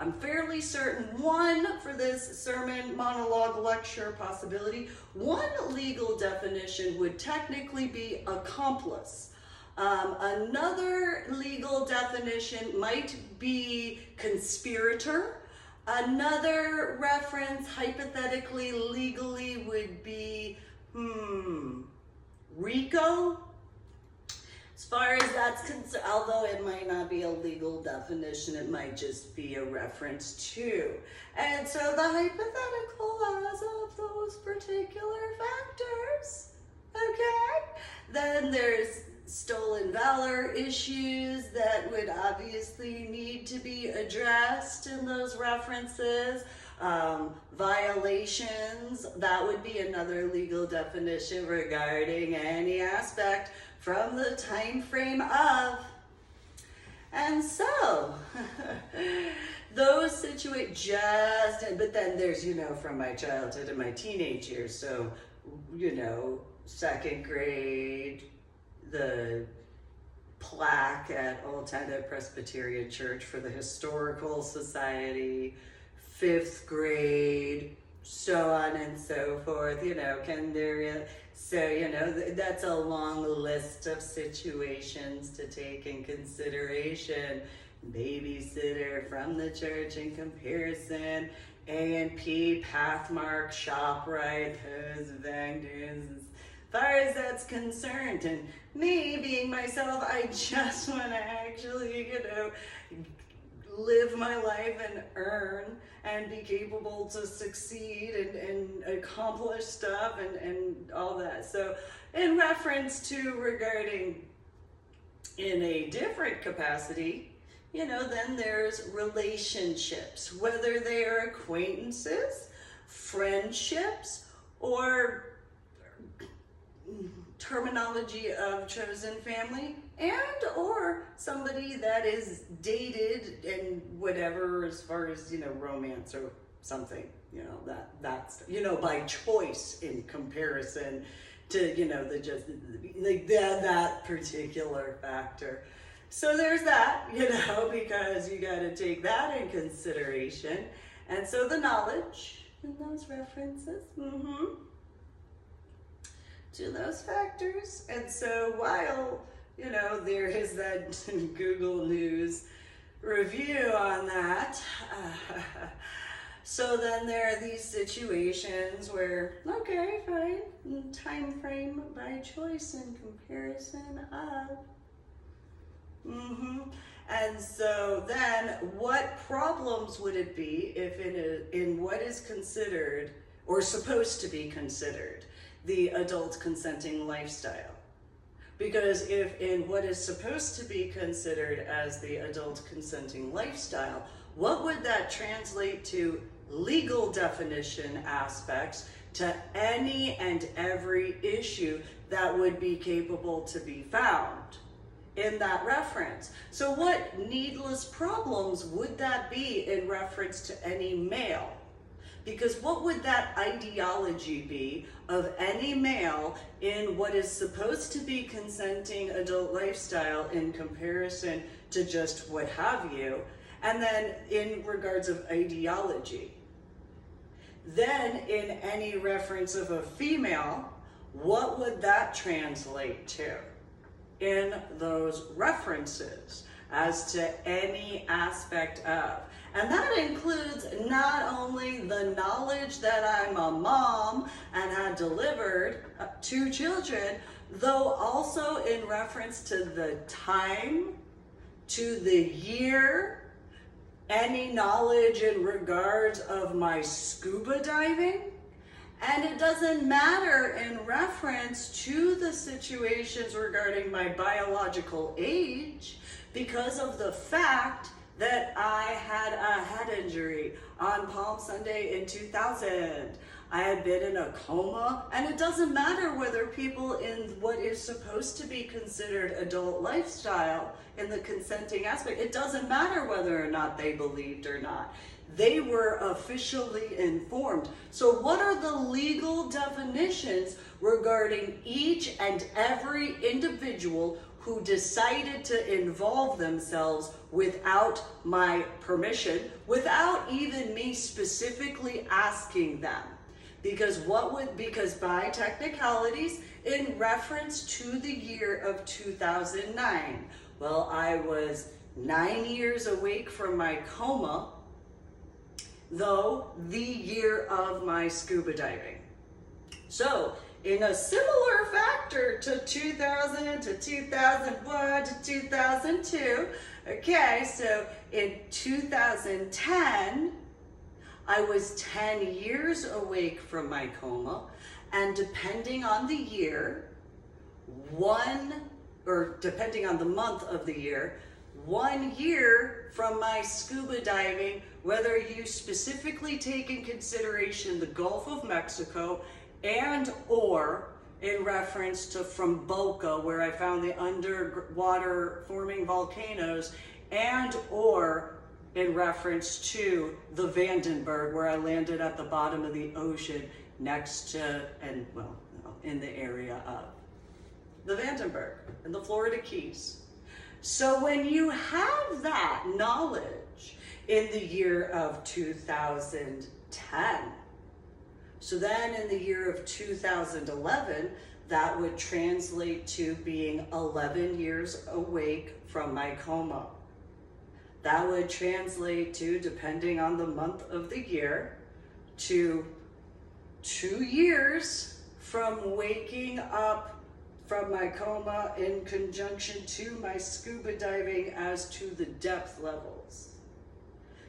S2: I'm fairly certain, one, for this sermon, monologue, lecture possibility, one legal definition would technically be accomplice. Another legal definition might be conspirator. Another reference, hypothetically, legally, would be, RICO. As far as that's concerned, although it might not be a legal definition, it might just be a reference to. And so the hypothetical as of those particular factors, okay? Then there's stolen valor issues that would obviously need to be addressed in those references. Violations, that would be another legal definition regarding any aspect from the time frame of. And so, those but then there's, from my childhood and my teenage years, so, second grade, the plaque at Old Tenda Presbyterian Church for the Historical Society, 5th grade, so on and so forth, that's a long list of situations to take in consideration. Babysitter from the church in comparison, A&P, Pathmark, ShopRite, those vendors. As far as that's concerned, and me being myself, I just want to actually, live my life and earn and be capable to succeed and accomplish stuff and all that. So in reference to regarding in a different capacity, then there's relationships, whether they are acquaintances, friendships, or terminology of chosen family, and or somebody that is dated and whatever, as far as romance or something, that's by choice in comparison to that particular factor. So there's that, because you got to take that in consideration. And so the knowledge in those references to those factors. And so while, there is that Google News review on that, so then there are these situations where, okay, fine, time frame by choice in comparison of. And so then what problems would it be if in what is considered or supposed to be considered the adult consenting lifestyle? Because if in what is supposed to be considered as the adult consenting lifestyle, what would that translate to legal definition aspects to any and every issue that would be capable to be found in that reference? So what needless problems would that be in reference to any male? Because what would that ideology be of any male in what is supposed to be consenting adult lifestyle in comparison to just what have you? And then in regards of ideology, then in any reference of a female, what would that translate to in those references as to any aspect of? And that includes not only the knowledge that I'm a mom and had delivered 2 children, though also in reference to the time, to the year, any knowledge in regards of my scuba diving. And it doesn't matter in reference to the situations regarding my biological age, because of the fact that I had a head injury on Palm Sunday in 2000. I had been in a coma, and it doesn't matter whether people in what is supposed to be considered adult lifestyle in the consenting aspect, it doesn't matter whether or not they believed or not. They were officially informed. So what are the legal definitions regarding each and every individual who decided to involve themselves without my permission, without even me specifically asking them? Because by technicalities, in reference to the year of 2009, well, I was 9 years awake from my coma, though the year of my scuba diving. So in a similar factor to 2000 to 2001 to 2002. Okay, so in 2010, I was 10 years awake from my coma, and depending on the year, depending on the month of the year, 1 year from my scuba diving, whether you specifically take in consideration the Gulf of Mexico and or in reference to from Boca, where I found the underwater forming volcanoes, and or in reference to the Vandenberg, where I landed at the bottom of the ocean next to, in the area of the Vandenberg in the Florida Keys. So when you have that knowledge in the year of 2010, so then in the year of 2011, that would translate to being 11 years awake from my coma. That would translate to, depending on the month of the year, to 2 years from waking up from my coma in conjunction to my scuba diving as to the depth levels.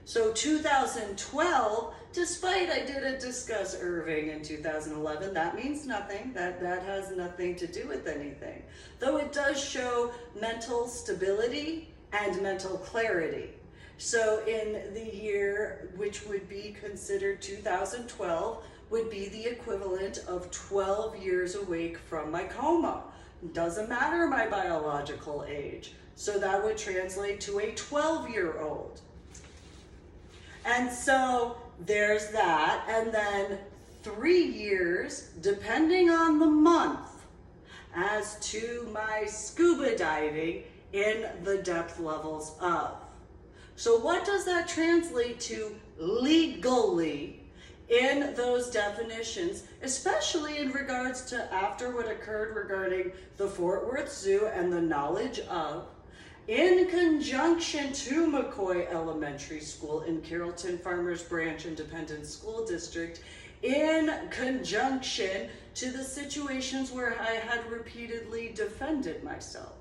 S2: So 2012, despite I didn't discuss Irving in 2011, that means nothing. That has nothing to do with anything. Though it does show mental stability and mental clarity. So in the year, which would be considered 2012, would be the equivalent of 12 years awake from my coma. Doesn't matter my biological age. So that would translate to a 12-year-old. And so there's that. And then 3 years, depending on the month, as to my scuba diving in the depth levels of. So what does that translate to legally in those definitions, especially in regards to after what occurred regarding the Fort Worth Zoo and the knowledge of, in conjunction to McCoy Elementary School in Carrollton Farmers Branch Independent School District, in conjunction to the situations where I had repeatedly defended myself.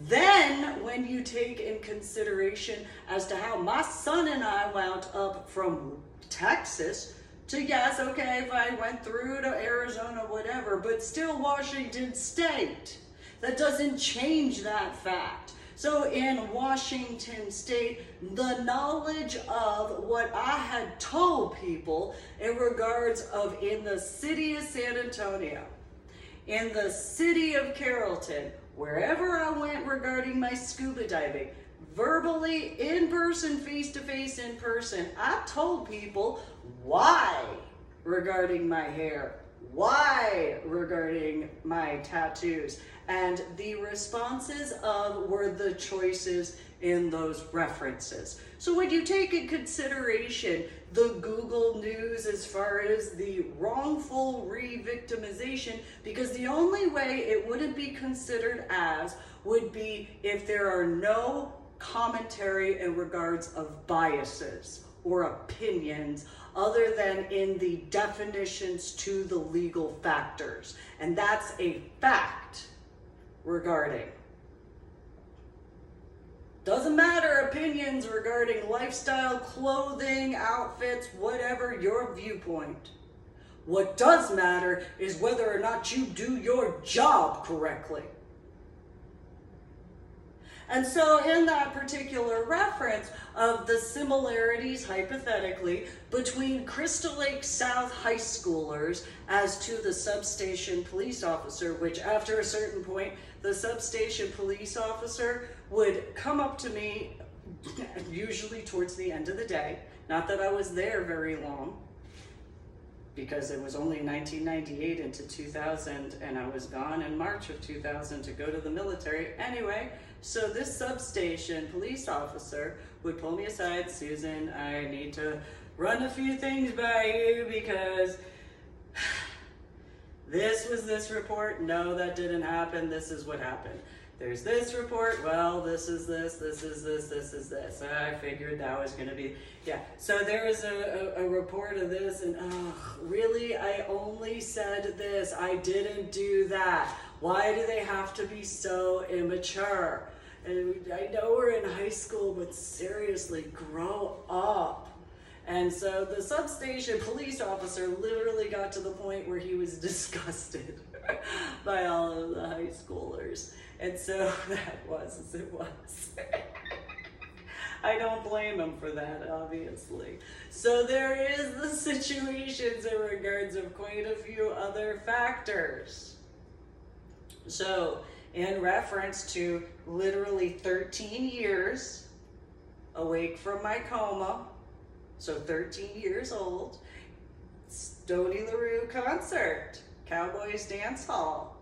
S2: Then, when you take in consideration as to how my son and I wound up from Texas to, yes, okay, if I went through to Arizona, whatever, but still Washington State. That doesn't change that fact. So in Washington State, the knowledge of what I had told people in regards of in the city of San Antonio, in the city of Carrollton, wherever I went regarding my scuba diving, verbally, in person, face-to-face, in person, I told people why regarding my hair, why regarding my tattoos, and the responses of were the choices in those references. So when you take in consideration the Google News as far as the wrongful re-victimization, because the only way it wouldn't be considered as would be if there are no commentary in regards of biases or opinions other than in the definitions to the legal factors. And that's a fact regarding. Doesn't matter opinions regarding lifestyle, clothing, outfits, whatever your viewpoint. What does matter is whether or not you do your job correctly. And so in that particular reference of the similarities, hypothetically, between Crystal Lake South high schoolers as to the substation police officer, which after a certain point, the substation police officer would come up to me, usually towards the end of the day. Not that I was there very long, because it was only 1998 into 2000, and I was gone in March of 2000 to go to the military. Anyway, so this substation police officer would pull me aside, Susan, I need to run a few things by you because this was this report. No, that didn't happen. This is what happened.
S1: there's this report, well, this is this, this is this, this is this. And I figured that was gonna be, yeah. So there is a report of this, and really, I only said this, I didn't do that. Why do they have to be so immature? And I know we're in high school, but seriously, grow up. And so the substation police officer literally got to the point where he was disgusted by all of the high schoolers. And so that was as it was. I don't blame him for that, obviously. So there is the situations in regards of quite a few other factors. So in reference to literally 13 years awake from my coma, so 13 years old, Stoney LaRue concert, Cowboys Dance Hall.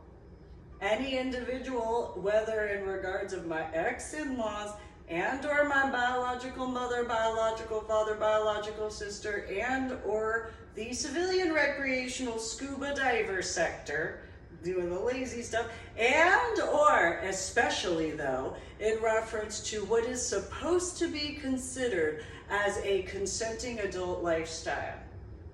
S1: Any individual, whether in regards of my ex-in-laws and or my biological mother, biological father, biological sister, and or the civilian recreational scuba diver sector, doing the lazy stuff, and or especially though, in reference to what is supposed to be considered as a consenting adult lifestyle.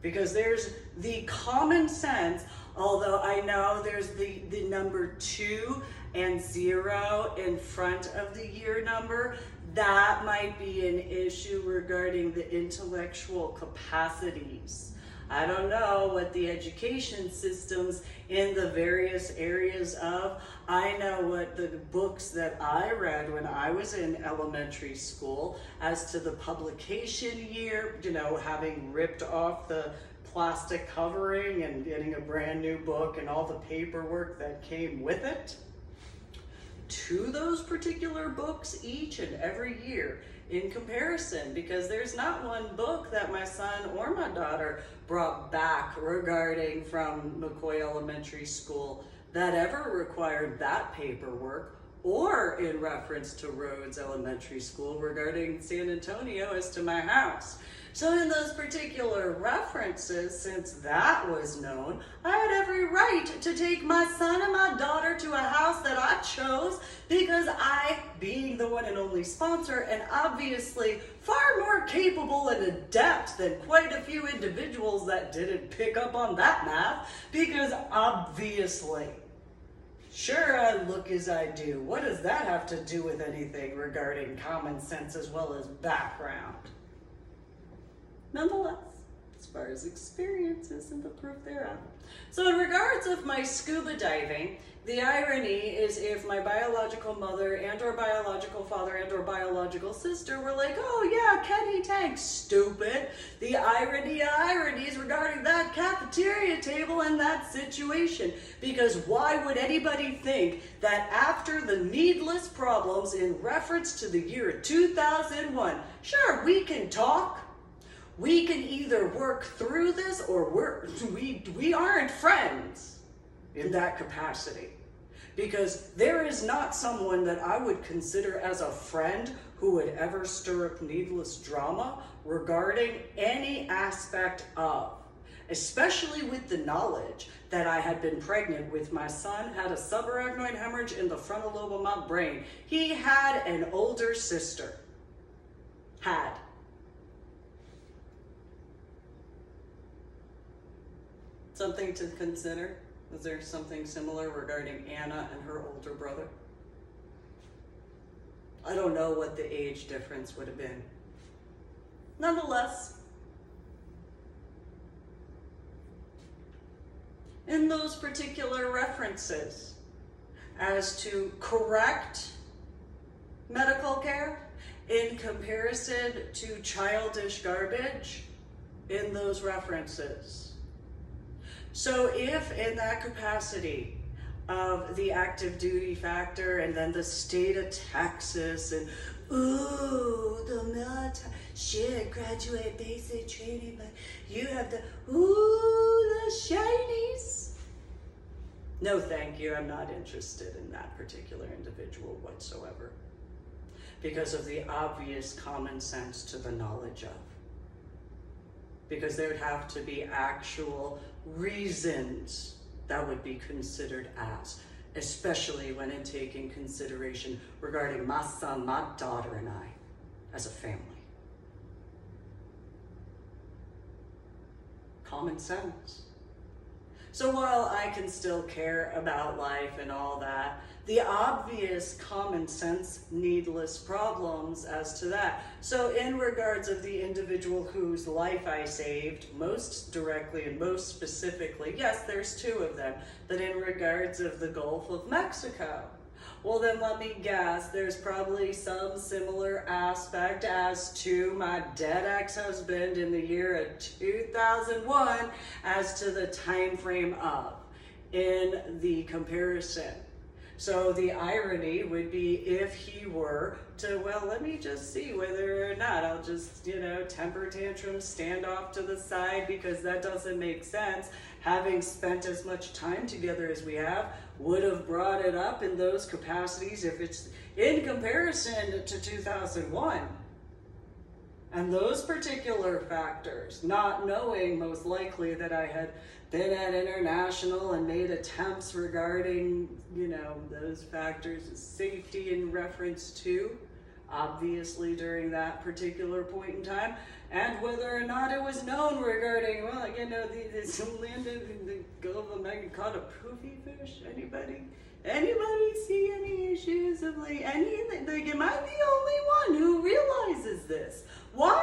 S1: Because there's the common sense, although I know there's the number 2 and 0 in front of the year number, that might be an issue regarding the intellectual capacities. I don't know what the education systems in the various areas of. I know what the books that I read when I was in elementary school as to the publication year, you know, having ripped off the plastic covering and getting a brand new book and all the paperwork that came with it, to those particular books each and every year in comparison, because there's not one book that my son or my daughter brought back regarding from McCoy Elementary School that ever required that paperwork, or in reference to Rhodes Elementary School regarding San Antonio as to my house. So in those particular references, since that was known, I had every right to take my son and my daughter to a house that I chose, because I, being the one and only sponsor, and obviously far more capable and adept than quite a few individuals that didn't pick up on that math, because obviously, sure, I look as I do. What does that have to do with anything regarding common sense as well as background? Nonetheless, as far as experiences and the proof thereof. So in regards of my scuba diving, the irony is if my biological mother and or biological father and or biological sister were like, oh yeah, Kenny Tank, stupid. The ironies regarding that cafeteria table and that situation. Because why would anybody think that after the needless problems in reference to the year 2001, sure, we can talk. We can either work through this or we aren't friends in that capacity. Because there is not someone that I would consider as a friend who would ever stir up needless drama regarding any aspect of, especially with the knowledge that I had been pregnant with my son, had a subarachnoid hemorrhage in the frontal lobe of my brain. He had an older sister. Had. Something to consider? Was there something similar regarding Anna and her older brother? I don't know what the age difference would have been. Nonetheless, in those particular references as to correct medical care in comparison to childish garbage in those references. So if in that capacity of the active duty factor and then the state of Texas and ooh, the military, shit, graduate basic training, but you have the, ooh, the shinies. No, thank you, I'm not interested in that particular individual whatsoever because of the obvious common sense to the knowledge of. Because there would have to be actual reasons that would be considered as. especially when in taking consideration regarding my son, my daughter, and I as a family. Common sense. So while I can still care about life and all that, the obvious common sense, needless problems as to that. So in regards of the individual whose life I saved, most directly and most specifically, yes, there's two of them, but in regards of the Gulf of Mexico, well then let me guess, there's probably some similar aspect as to my dead ex-husband in the year of 2001 as to the time frame of in the comparison. So the irony would be if he were to, well, let me just see whether or not I'll just, temper tantrums, stand off to the side because that doesn't make sense. Having spent as much time together as we have would have brought it up in those capacities if it's in comparison to 2001. And those particular factors, not knowing most likely that I had been at international and made attempts regarding, those factors of safety in reference to, obviously during that particular point in time, and whether or not it was known regarding, this land in the Gulf of Mexico called a poofy fish. Anybody see any issues of anything? Am I the only one who realizes this? Why?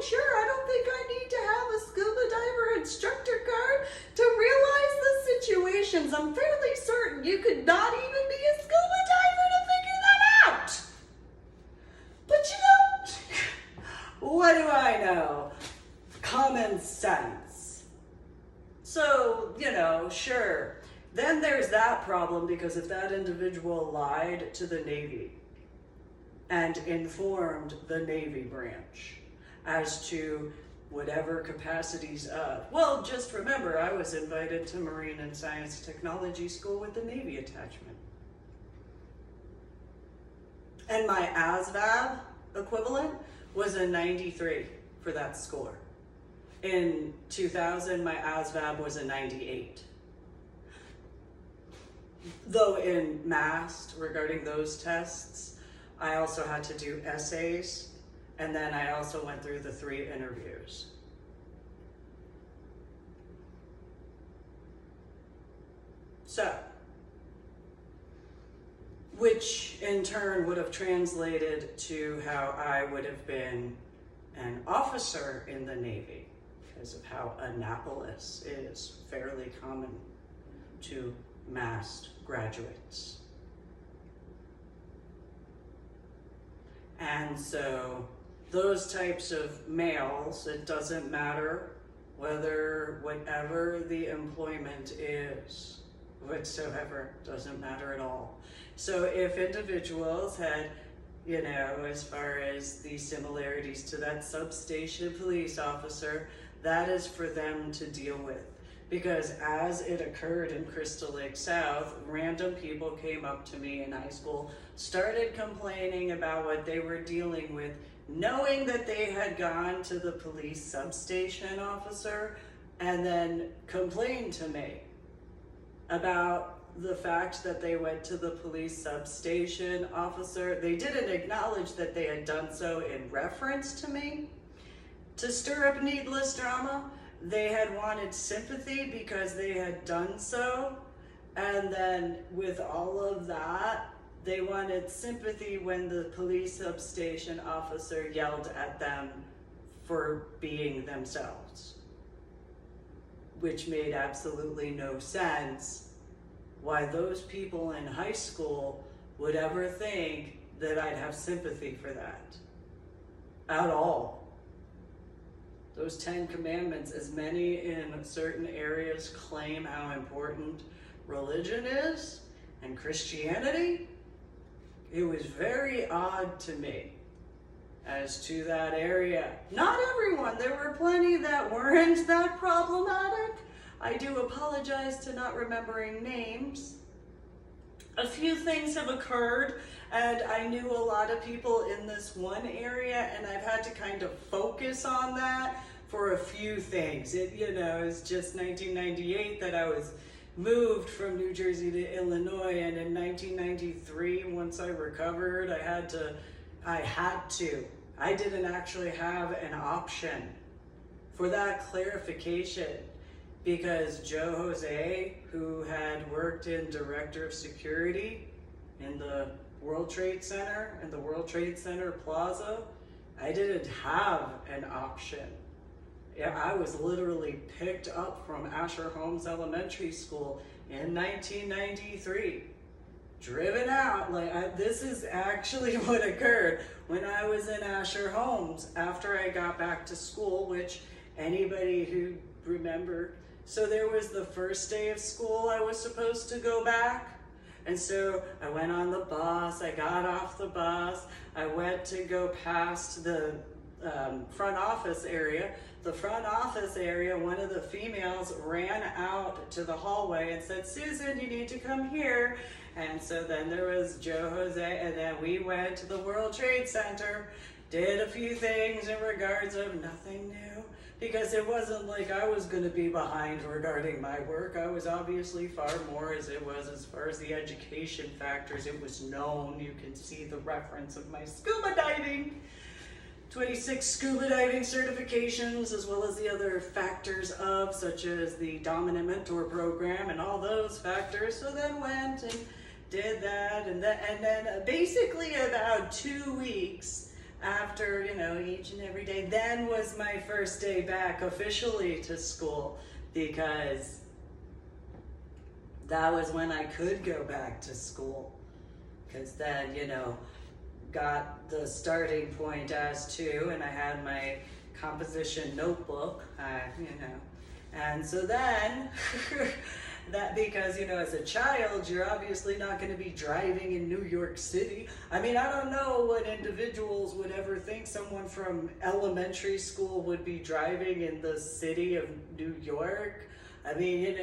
S1: Sure, I don't think I need to have a scuba diver instructor card to realize the situations. I'm fairly certain you could not even be a scuba diver to figure that out. But what do I know? Common sense. So, sure. Then there's that problem because if that individual lied to the Navy and informed the Navy branch as to whatever capacities of, well, just remember, I was invited to Marine and Science Technology School with the Navy attachment. And my ASVAB equivalent was a 93 for that score. In 2000, my ASVAB was a 98. Though in MAST, regarding those tests, I also had to do essays, and then I also went through the 3 interviews. So, which in turn would have translated to how I would have been an officer in the Navy, because of how Annapolis is fairly common to MAST graduates. And so those types of males, it doesn't matter whatever the employment is, whatsoever, doesn't matter at all. So if individuals had, as far as the similarities to that substation police officer, that is for them to deal with. Because as it occurred in Crystal Lake South, random people came up to me in high school, started complaining about what they were dealing with, knowing that they had gone to the police substation officer, and then complained to me about the fact that they went to the police substation officer. They didn't acknowledge that they had done so in reference to me. To stir up needless drama, they had wanted sympathy because they had done so, and then with all of that, they wanted sympathy when the police substation officer yelled at them for being themselves, which made absolutely no sense why those people in high school would ever think that I'd have sympathy for that at all. Those 10 commandments, as many in certain areas claim how important religion is and Christianity, it was very odd to me as to that area. Not everyone, there were plenty that weren't that problematic. I do apologize to not remembering names. A few things have occurred, and I knew a lot of people in this one area, and I've had to kind of focus on that for a few things. It's just 1998 that I was
S2: moved from New Jersey to Illinois, and in 1993, once I recovered, I didn't actually have an option for that clarification, because Joe Jose, who had worked in director of security in the World Trade Center, in the World Trade Center Plaza, I didn't have an option. I was literally picked up from Asher Holmes Elementary School in 1993, driven out. This is actually what occurred when I was in Asher Holmes after I got back to school, which anybody who remember, so there was the first day of school I was supposed to go back. And so I went on the bus, I got off the bus, I went to go past the front office area. The front office area, one of the females ran out to the hallway and said, "Susan, you need to come here." And so then there was Joe Jose, and then we went to the World Trade Center, did a few things in regards of nothing new, because it wasn't like I was going to be behind regarding my work. I was obviously far more as it was as far as the education factors. It was known. You can see the reference of my scuba diving, 26 scuba diving certifications, as well as the other factors of, such as the Dominant Mentor Program and all those factors. So then went and did that, and then basically about 2 weeks after, each and every day, then was my first day back officially to school, because that was when I could go back to school, because then, got the starting point as to, and I had my composition notebook, and so then that, because as a child you're obviously not going to be driving in New York City. I mean, I don't know what individuals would ever think someone from elementary school would be driving in the city of New York. I mean,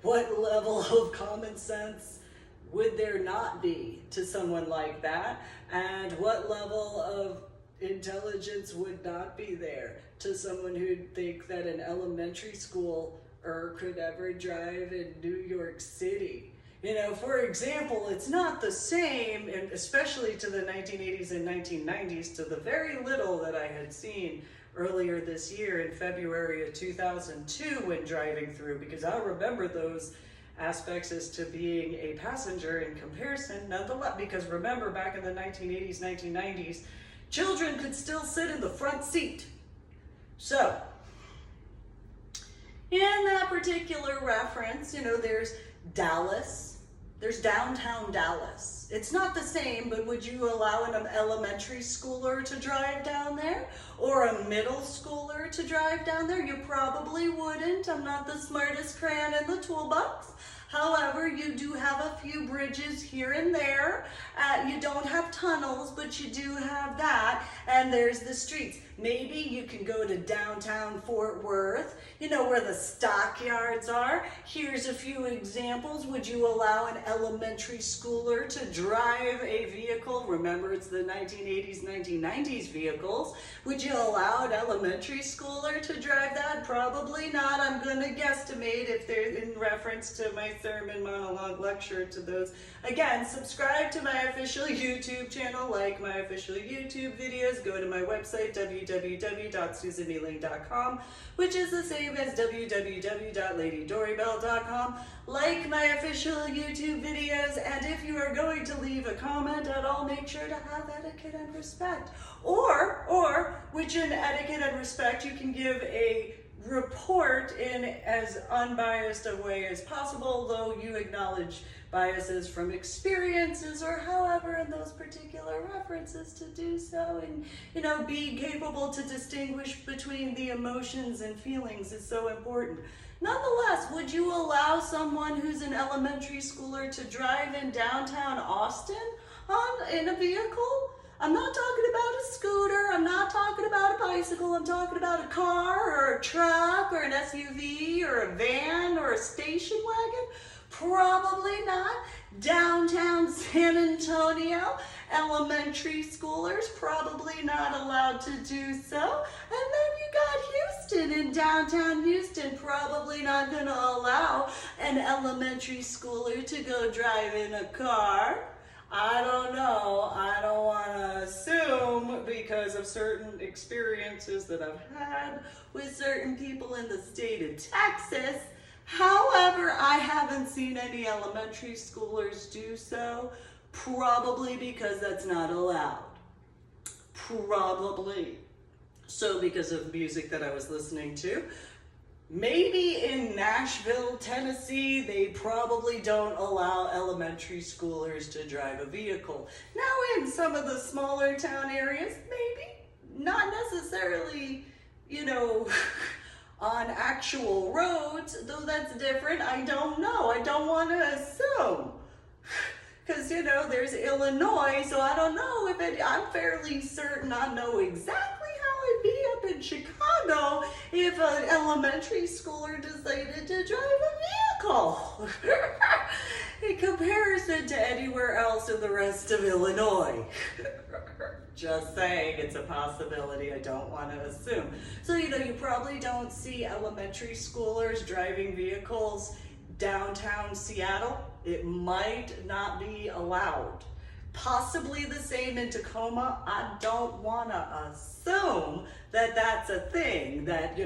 S2: what level of common sense would there not be to someone like that? And what level of intelligence would not be there to someone who'd think that an elementary school could ever drive in New York City? For example, it's not the same, and especially to the 1980s and 1990s, to the very little that I had seen earlier this year in February of 2002 when driving through, because I remember those aspects as to being a passenger in comparison nonetheless, because remember, back in the 1980s, 1990s, children could still sit in the front seat. So, in that particular reference, there's Dallas, there's downtown Dallas. It's not the same, but would you allow an elementary schooler to drive down there? Or a middle schooler to drive down there? You probably wouldn't. I'm not the smartest crayon in the toolbox. However, you do have a few bridges here and there. You don't have tunnels, but you do have that. And there's the streets. Maybe you can go to downtown Fort Worth, where the stockyards are. Here's a few examples. Would you allow an elementary schooler to drive a vehicle? Remember, it's the 1980s, 1990s vehicles. Would you allow an elementary schooler to drive that? Probably not. I'm going to guesstimate if they're in reference to my sermon monologue lecture to those. Again, subscribe to my official YouTube channel, like my official YouTube videos, go to my website, www.susaneeling.com, which is the same as www.ladydorybell.com. Like my official YouTube videos, and if you are going to leave a comment at all, make sure to have etiquette and respect. Or, which in etiquette and respect, you can give a report in as unbiased a way as possible, though you acknowledge biases from experiences or however in those particular references to do so, and be capable to distinguish between the emotions and feelings is so important. Nonetheless, would you allow someone who's an elementary schooler to drive in downtown Austin in a vehicle? I'm not talking about a scooter, I'm not talking about a bicycle, I'm talking about a car or a truck or an SUV or a van or a station wagon. Probably not. Downtown San Antonio, elementary schoolers probably not allowed to do so. And then you got Houston, in downtown Houston, probably not going to allow an elementary schooler to go drive in a car. I don't know. I don't want to assume because of certain experiences that I've had with certain people in the state of Texas. However, I haven't seen any elementary schoolers do so, probably because that's not allowed. Probably. So because of music that I was listening to. Maybe in Nashville, Tennessee, they probably don't allow elementary schoolers to drive a vehicle. Now in some of the smaller town areas, maybe. Not necessarily, on actual roads, though that's different. I don't know. I don't want to assume. Because, there's Illinois, so I don't know I'm fairly certain I know exactly how it'd be up in Chicago if an elementary schooler decided to drive a vehicle. In comparison to anywhere else in the rest of Illinois. Just saying, it's a possibility. I don't want to assume. So, you probably don't see elementary schoolers driving vehicles downtown Seattle. It might not be allowed. Possibly the same in Tacoma. I don't want to assume that that's a thing, that,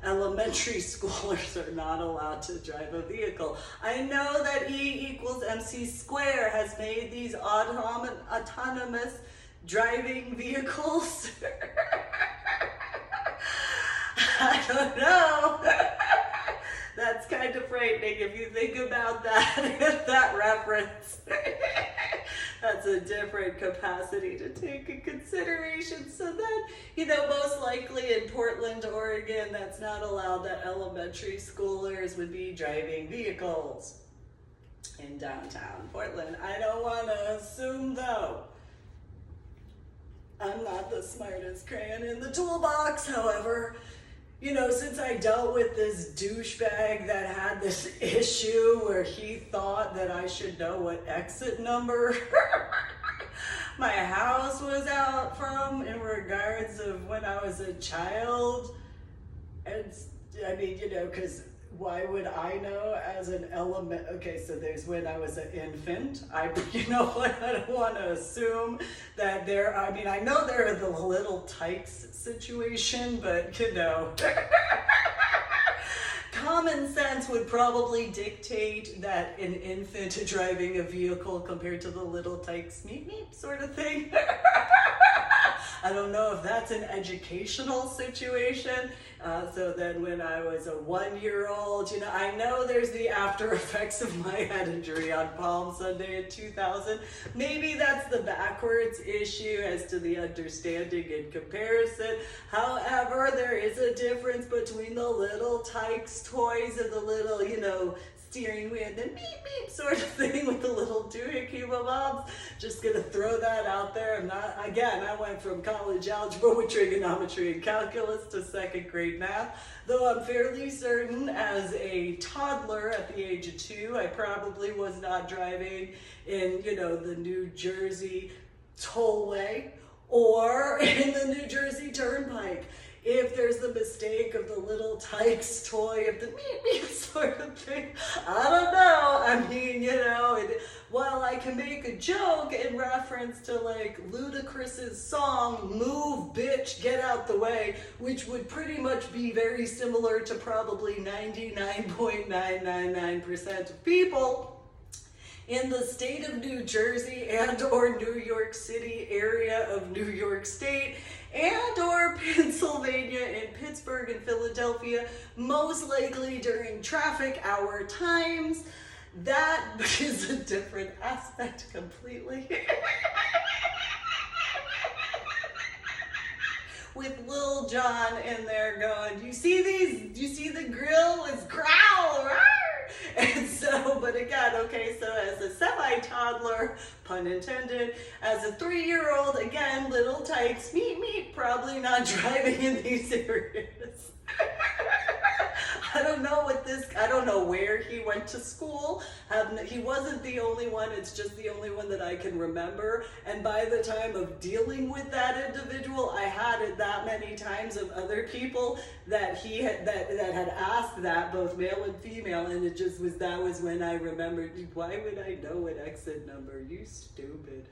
S2: elementary schoolers are not allowed to drive a vehicle. I know that E=mc² has made these autonomous driving vehicles. I don't know. That's kind of frightening if you think about that reference. That's a different capacity to take in consideration. So then, most likely in Portland, Oregon, that's not allowed, that elementary schoolers would be driving vehicles in downtown Portland. I don't want to assume, though. I'm not the smartest crayon in the toolbox, however. Since I dealt with this douchebag that had this issue where he thought that I should know what exit number my house was out from in regards of when I was a child. And because why would I know as an okay, so there's when I was an infant. I don't want to assume that I know there are the little tykes situation, but common sense would probably dictate that an infant driving a vehicle compared to the little tykes meep meep sort of thing. I don't know if that's an educational situation. So then when I was a 1-year-old, I know there's the after effects of my head injury on Palm Sunday in 2000. Maybe that's the backwards issue as to the understanding and comparison. However, there is a difference between the little Tykes toys and the little, steering wheel, the beep beep sort of thing with the little doohickey bobs. Just gonna throw that out there. I went from college algebra with trigonometry and calculus to second grade math, though I'm fairly certain as a toddler at the age of 2, I probably was not driving in, the New Jersey tollway or in the New Jersey Turnpike. If there's the mistake of the little Tykes toy of the meep sort of thing, I don't know. While I can make a joke in reference to Ludacris's song, Move Bitch, Get Out the Way, which would pretty much be very similar to probably 99.999% of people in the state of New Jersey and or New York City area of New York State and or Pennsylvania and Pittsburgh and Philadelphia, most likely during traffic hour times. That is a different aspect completely. With Lil Jon in there going, do you see the grill is growl, rawr? And so, but again, okay, so as a semi-toddler, toddler, pun intended, as a 3-year-old, again, little tykes, meet, probably not driving in these areas. I don't know where he went to school. He wasn't the only one, it's just the only one that I can remember. And by the time of dealing with that individual, I had it that many times of other people that that had asked that, both male and female, and that was when I remembered, why would I know an exit number? You stupid.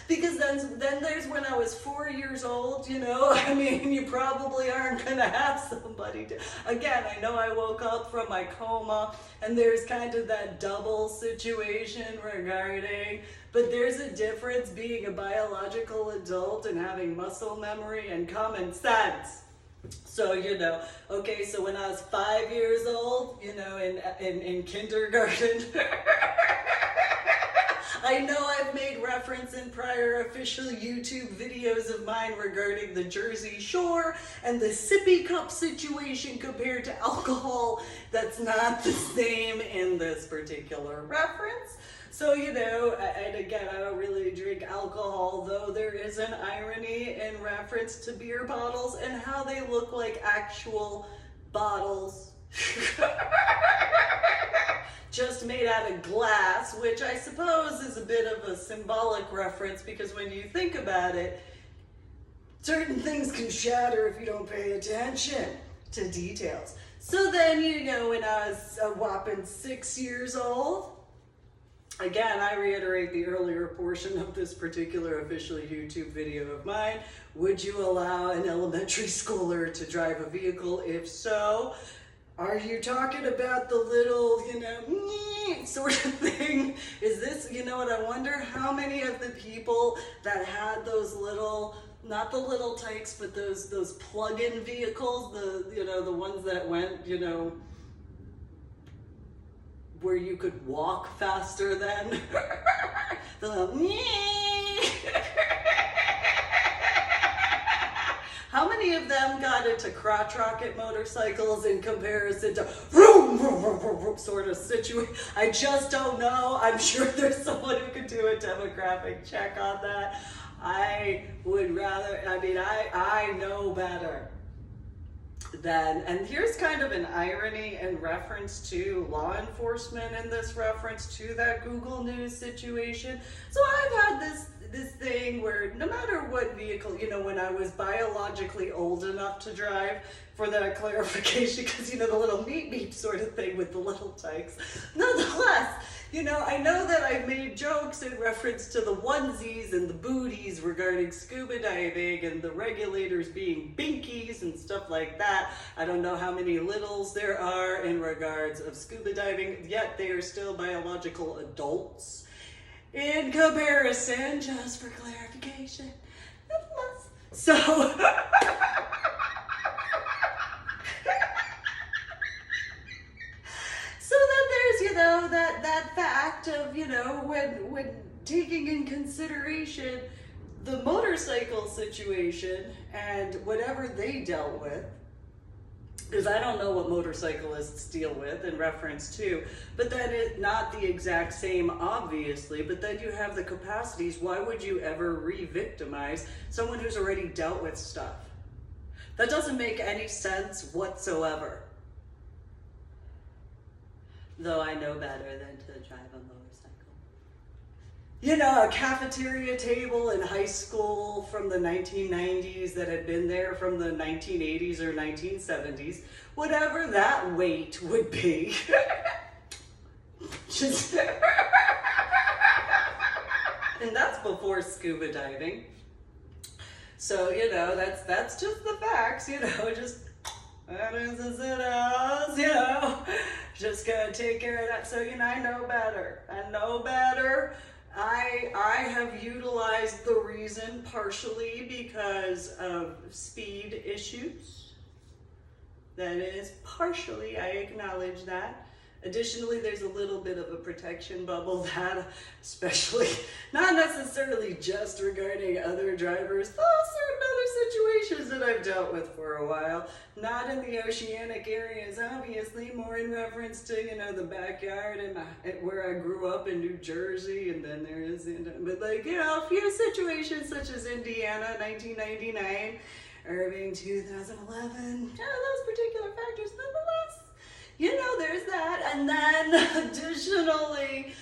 S2: Because then there's when I was 4 years old, I mean, you probably aren't going to have somebody to, again, I know I woke up from my coma, and there's kind of that double situation regarding, but there's a difference being a biological adult and having muscle memory and common sense. So, okay, so when I was 5 years old, in kindergarten, I know I've made reference in prior official YouTube videos of mine regarding the Jersey Shore and the sippy cup situation compared to alcohol. That's not the same in this particular reference. So, and again, I don't really drink alcohol, though there is an irony in reference to beer bottles and how they look like actual bottles. Just made out of glass, which I suppose is a bit of a symbolic reference, because when you think about it, certain things can shatter if you don't pay attention to details. So then, when I was a whopping 6 years old, again, I reiterate the earlier portion of this particular official YouTube video of mine. Would you allow an elementary schooler to drive a vehicle? If so, are you talking about the little, sort of thing? Is this, what I wonder how many of the people that had those little, not the little tykes, but those plug-in vehicles, the ones that went, where you could walk faster than the little, how many of them got into crotch rocket motorcycles in comparison to vroom, vroom, vroom, vroom, vroom sort of situation? I just don't know. I'm sure there's someone who could do a demographic check on that. I would rather, I know better than, and here's kind of an irony in reference to law enforcement in this reference to that Google News situation. So I've had this thing where no matter what vehicle, when I was biologically old enough to drive, for that clarification, because the little meet sort of thing with the little tykes. Nonetheless, I know that I've made jokes in reference to the onesies and the booties regarding scuba diving and the regulators being binkies and stuff like that. I don't know how many littles there are in regards of scuba diving, yet they are still biological adults. In comparison, just for clarification, so then there's, that fact of, when taking in consideration the motorcycle situation and whatever they dealt with, because I don't know what motorcyclists deal with in reference to, but then it's not the exact same, obviously, but then you have the capacities. Why would you ever re-victimize someone who's already dealt with stuff? That doesn't make any sense whatsoever. Though I know better than to drive a motorcycle. A cafeteria table in high school from the 1990s that had been there from the 1980s or 1970s, whatever that weight would be. And that's before scuba diving. So, that's just the facts, just that is as it is, just gonna take care of that. So, I know better. I know better. I have utilized the reason partially because of speed issues. That is partially, I acknowledge that. Additionally, there's a little bit of a protection bubble that, especially, not necessarily just regarding other drivers, though certain other situations that I've dealt with for a while. Not in the oceanic areas, obviously, more in reference to, the backyard and where I grew up in New Jersey, and then there is, but like, a few situations such as Indiana, 1999, Irving, 2011, those particular factors, nonetheless, there's that. And then additionally,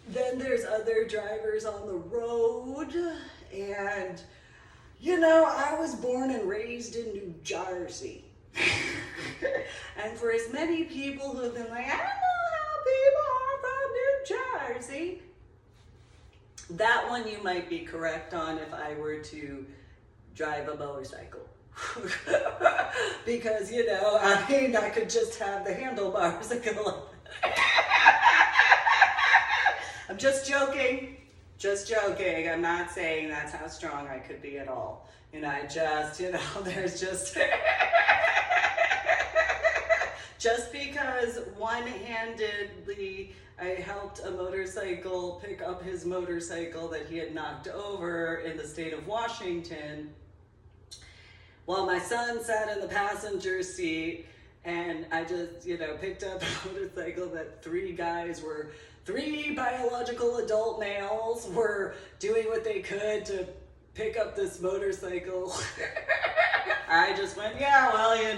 S2: then there's other drivers on the road, and I was born and raised in New Jersey. And for as many people who've been like, I don't know how people are from New Jersey, that one you might be correct on if I were to drive a motorcycle. Because, I could just have the handlebars and go like, I'm just joking. Just joking. I'm not saying that's how strong I could be at all. There's just... Just because one-handedly I helped a motorcycle pick up his motorcycle that he had knocked over in the state of Washington, while my son sat in the passenger seat, and I just, picked up a motorcycle that three biological adult males were doing what they could to pick up this motorcycle. I just went, yeah, well, here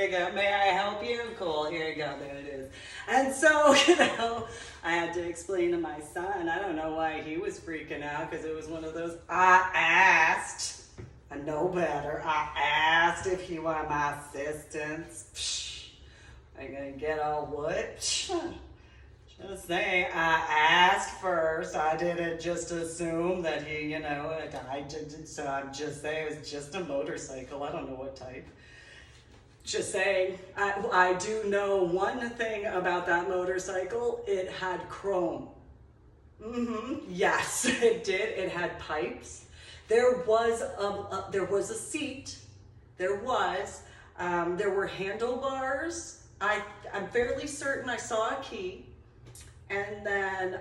S2: you go. May I help you? Cool, here you go, there it is. And so, I had to explain to my son, I don't know why he was freaking out, because it was one of those, I asked, I know better, I asked if he wanted my assistance. Psh, I'm gonna get all what? Just saying, I asked first. I didn't just assume that he, I didn't, so I'm just saying it was just a motorcycle. I don't know what type. Just saying, I do know one thing about that motorcycle. It had chrome. Yes, it did. It had pipes. There was a seat. There were handlebars. I'm fairly certain I saw a key. And then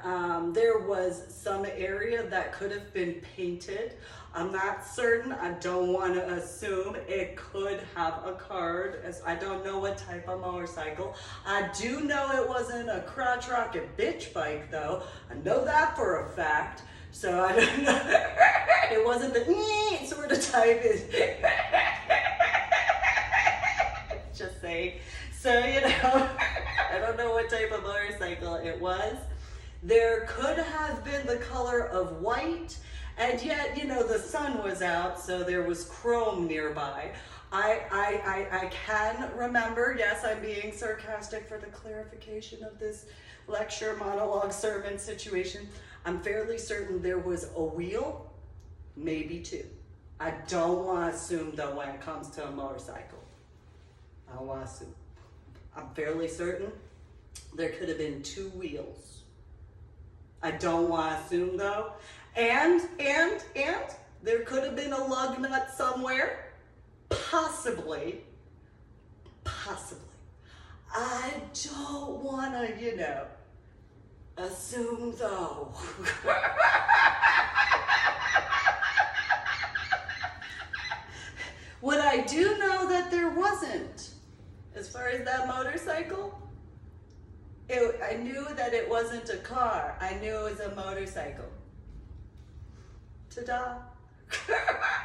S2: there was some area that could have been painted. I'm not certain. I don't want to assume. It could have a card. I don't know what type of motorcycle. I do know it wasn't a crotch rocket bitch bike, though. I know that for a fact. So I don't know. It wasn't the sort of type. Just saying. So, I don't know what type of motorcycle it was. There could have been the color of white, and yet, the sun was out, so there was chrome nearby. I can remember, yes, I'm being sarcastic for the clarification of this lecture, monologue, sermon situation. I'm fairly certain there was a wheel, maybe two. I don't want to assume, though, when it comes to a motorcycle. I don't want to assume. I'm fairly certain there could have been two wheels. I don't want to assume, though. And there could have been a lug nut somewhere. Possibly. I don't want to, assume, though. What I do know that there wasn't, as far as that motorcycle, I knew that it wasn't a car. I knew it was a motorcycle. Ta-da.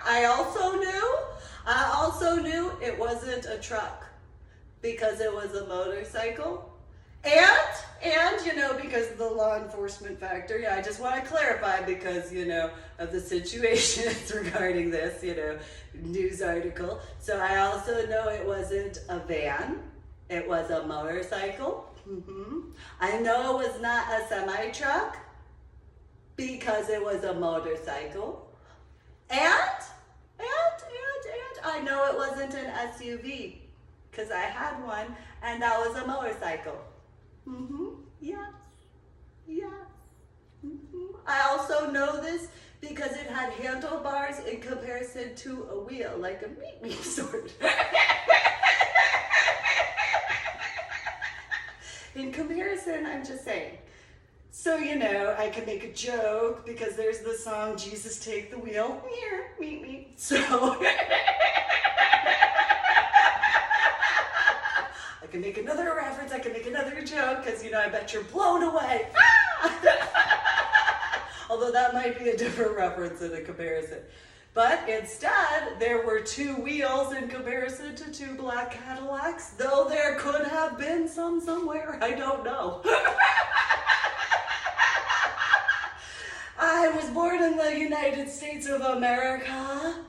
S2: I also knew it wasn't a truck, because it was a motorcycle. And because of the law enforcement factor, I just want to clarify because, of the situations regarding this, news article. So I also know it wasn't a van. It was a motorcycle. I know it was not a semi-truck because it was a motorcycle. And I know it wasn't an SUV because I had one and that was a motorcycle. Yes. I also know this because it had handlebars in comparison to a wheel, like a meat sort. In comparison, I'm just saying. So, I can make a joke because there's the song, Jesus Take the Wheel. Here, meet me. So, I can make another reference, I can make another joke because, I bet you're blown away. Although that might be a different reference in a comparison. But instead, there were 2 wheels in comparison to 2 black Cadillacs, though there could have been some somewhere, I don't know. I was born in the United States of America,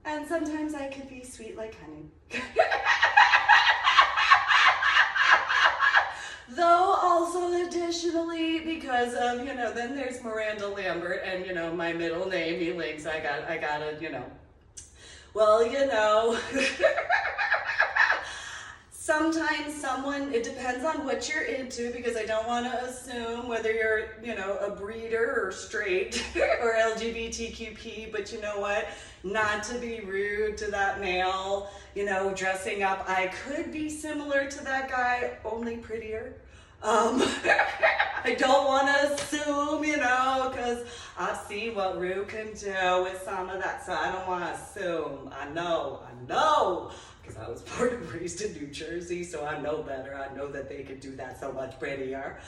S2: and sometimes I can be sweet like honey. Though also additionally, because of, then there's Miranda Lambert and, my middle name, Elinks, I gotta, well, sometimes it depends on what you're into, because I don't want to assume whether you're, a breeder or straight or LGBTQP, but you know what? Not to be rude to that male, dressing up. I could be similar to that guy, only prettier. I don't want to assume, because I see what Rue can do with some of that, so I don't want to assume. I know. Because I was born and raised in New Jersey, so I know better. I know that they can do that so much prettier.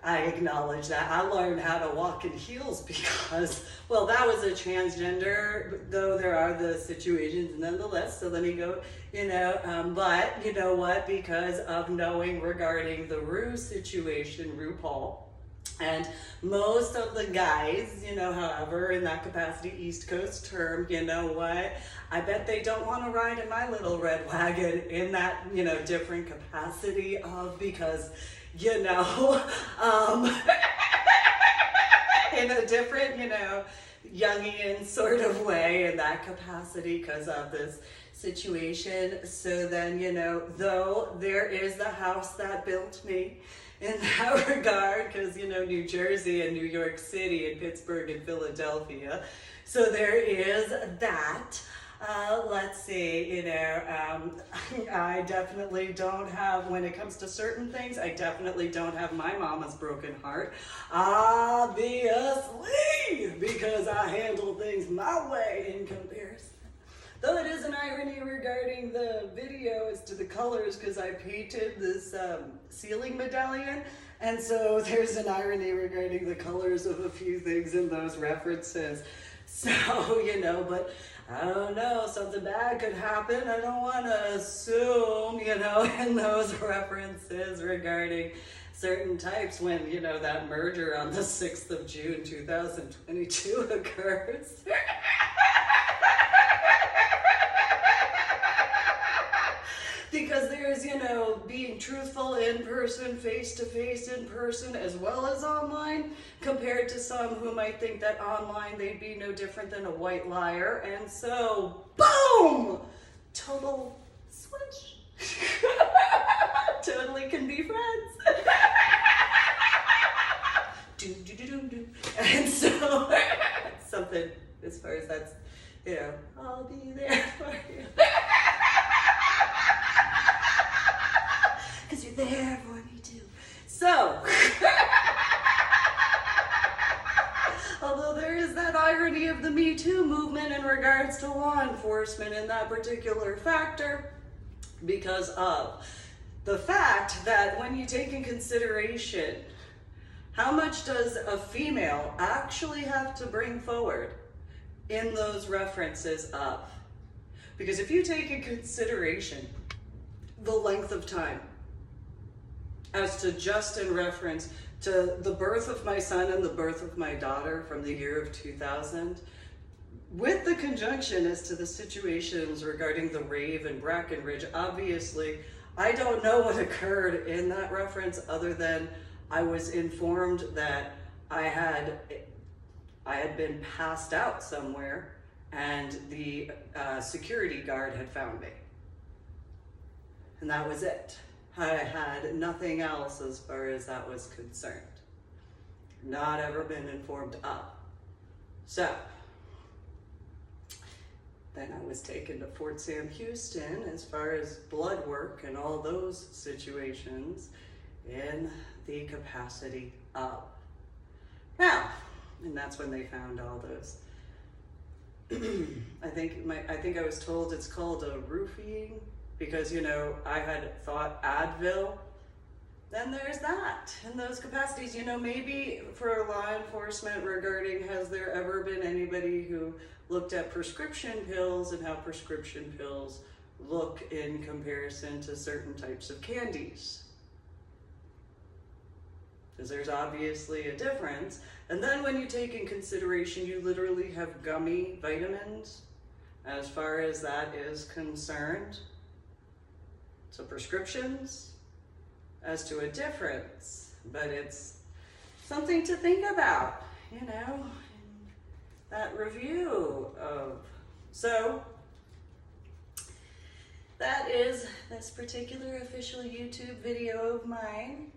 S2: I acknowledge that. I learned how to walk in heels because, well, that was a transgender, though there are the situations nonetheless, so let me go, but you know what, because of knowing regarding the Rue situation, RuPaul, and most of the guys, however, in that capacity, East Coast term, you know what, I bet they don't want to ride in my little red wagon in that, different capacity of, because, in a different, Jungian sort of way in that capacity because of this situation. So then, though there is the house that built me in that regard, because, New Jersey and New York City and Pittsburgh and Philadelphia. So there is that. Let's see, I definitely don't have, when it comes to certain things, I definitely don't have my mama's broken heart. Obviously, because I handle things my way in comparison. Though it is an irony regarding the video as to the colors, because I painted this ceiling medallion, and so there's an irony regarding the colors of a few things in those references. So, but I don't know, something bad could happen. I don't want to assume, in those references regarding certain types when, that merger on the 6th of June, 2022 occurs. Because there's, being truthful in person, face to face in person, as well as online, compared to some who might think that online they'd be no different than a white liar. And so, boom! Total switch. Totally can be friends. Do. And so, something as far as that's, I'll be there for you. Because you're there for me too. So, although there is that irony of the Me Too movement in regards to law enforcement in that particular factor, because of the fact that when you take in consideration how much does a female actually have to bring forward in those references of, because if you take in consideration the length of time, as to just in reference to the birth of my son and the birth of my daughter from the year of 2000, with the conjunction as to the situations regarding the rave in Brackenridge, obviously, I don't know what occurred in that reference other than I was informed that I had been passed out somewhere and the security guard had found me. And that was it. I had nothing else as far as that was concerned. Not ever been informed of. So, then I was taken to Fort Sam Houston as far as blood work and all those situations in the capacity
S1: up. Now, and that's when they found all those. I think I was told it's called a roofing because, you know, I had thought Advil. Then there's that in those capacities. You know, maybe for law enforcement regarding, has there ever been anybody who looked at prescription pills and how prescription pills look in comparison to certain types of candies? Because there's obviously a difference. And then when you take in consideration, you literally have gummy vitamins as far as that is concerned. So prescriptions as to a difference, but it's something to think about, you know, in that review of. So that is this particular official YouTube video of mine.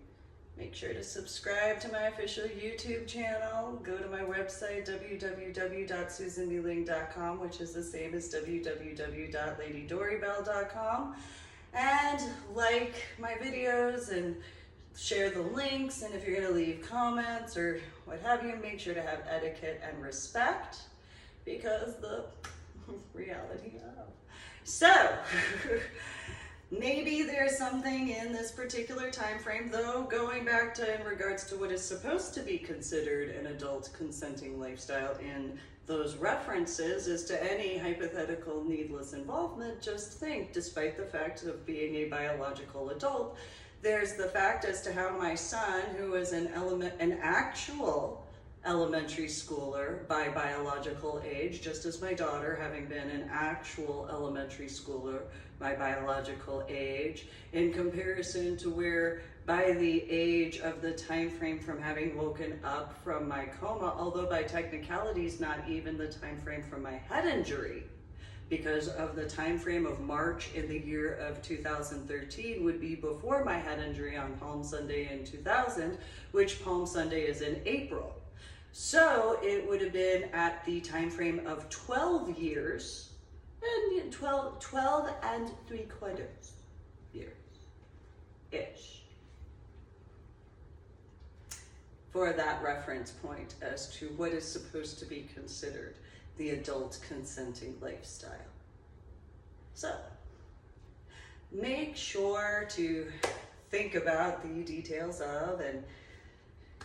S1: Make sure to subscribe to my official YouTube channel. Go to my website, www.susanmeling.com, which is the same as www.ladydorybell.com. And like my videos and share the links. And if you're going to leave comments or what have you, make sure to have etiquette and respect, because the reality of. So, maybe there's something in this particular time frame, though, going back to in regards to what is supposed to be considered an adult consenting lifestyle in those references as to any hypothetical needless involvement. Just think, despite the fact of being a biological adult, there's the fact as to how my son, who is an actual elementary schooler by biological age, just as my daughter, having been an actual elementary schooler by biological age, in comparison to where by the age of the time frame from having woken up from my coma, although by technicalities not even the time frame from my head injury, because of the time frame of March in the year of 2013 would be before my head injury on Palm Sunday in 2000, which Palm Sunday is in April. So it would have been at the time frame of 12 years, and 12 and 3/4 years-ish. For that reference point as to what is supposed to be considered the adult consenting lifestyle. So, make sure to think about the details of and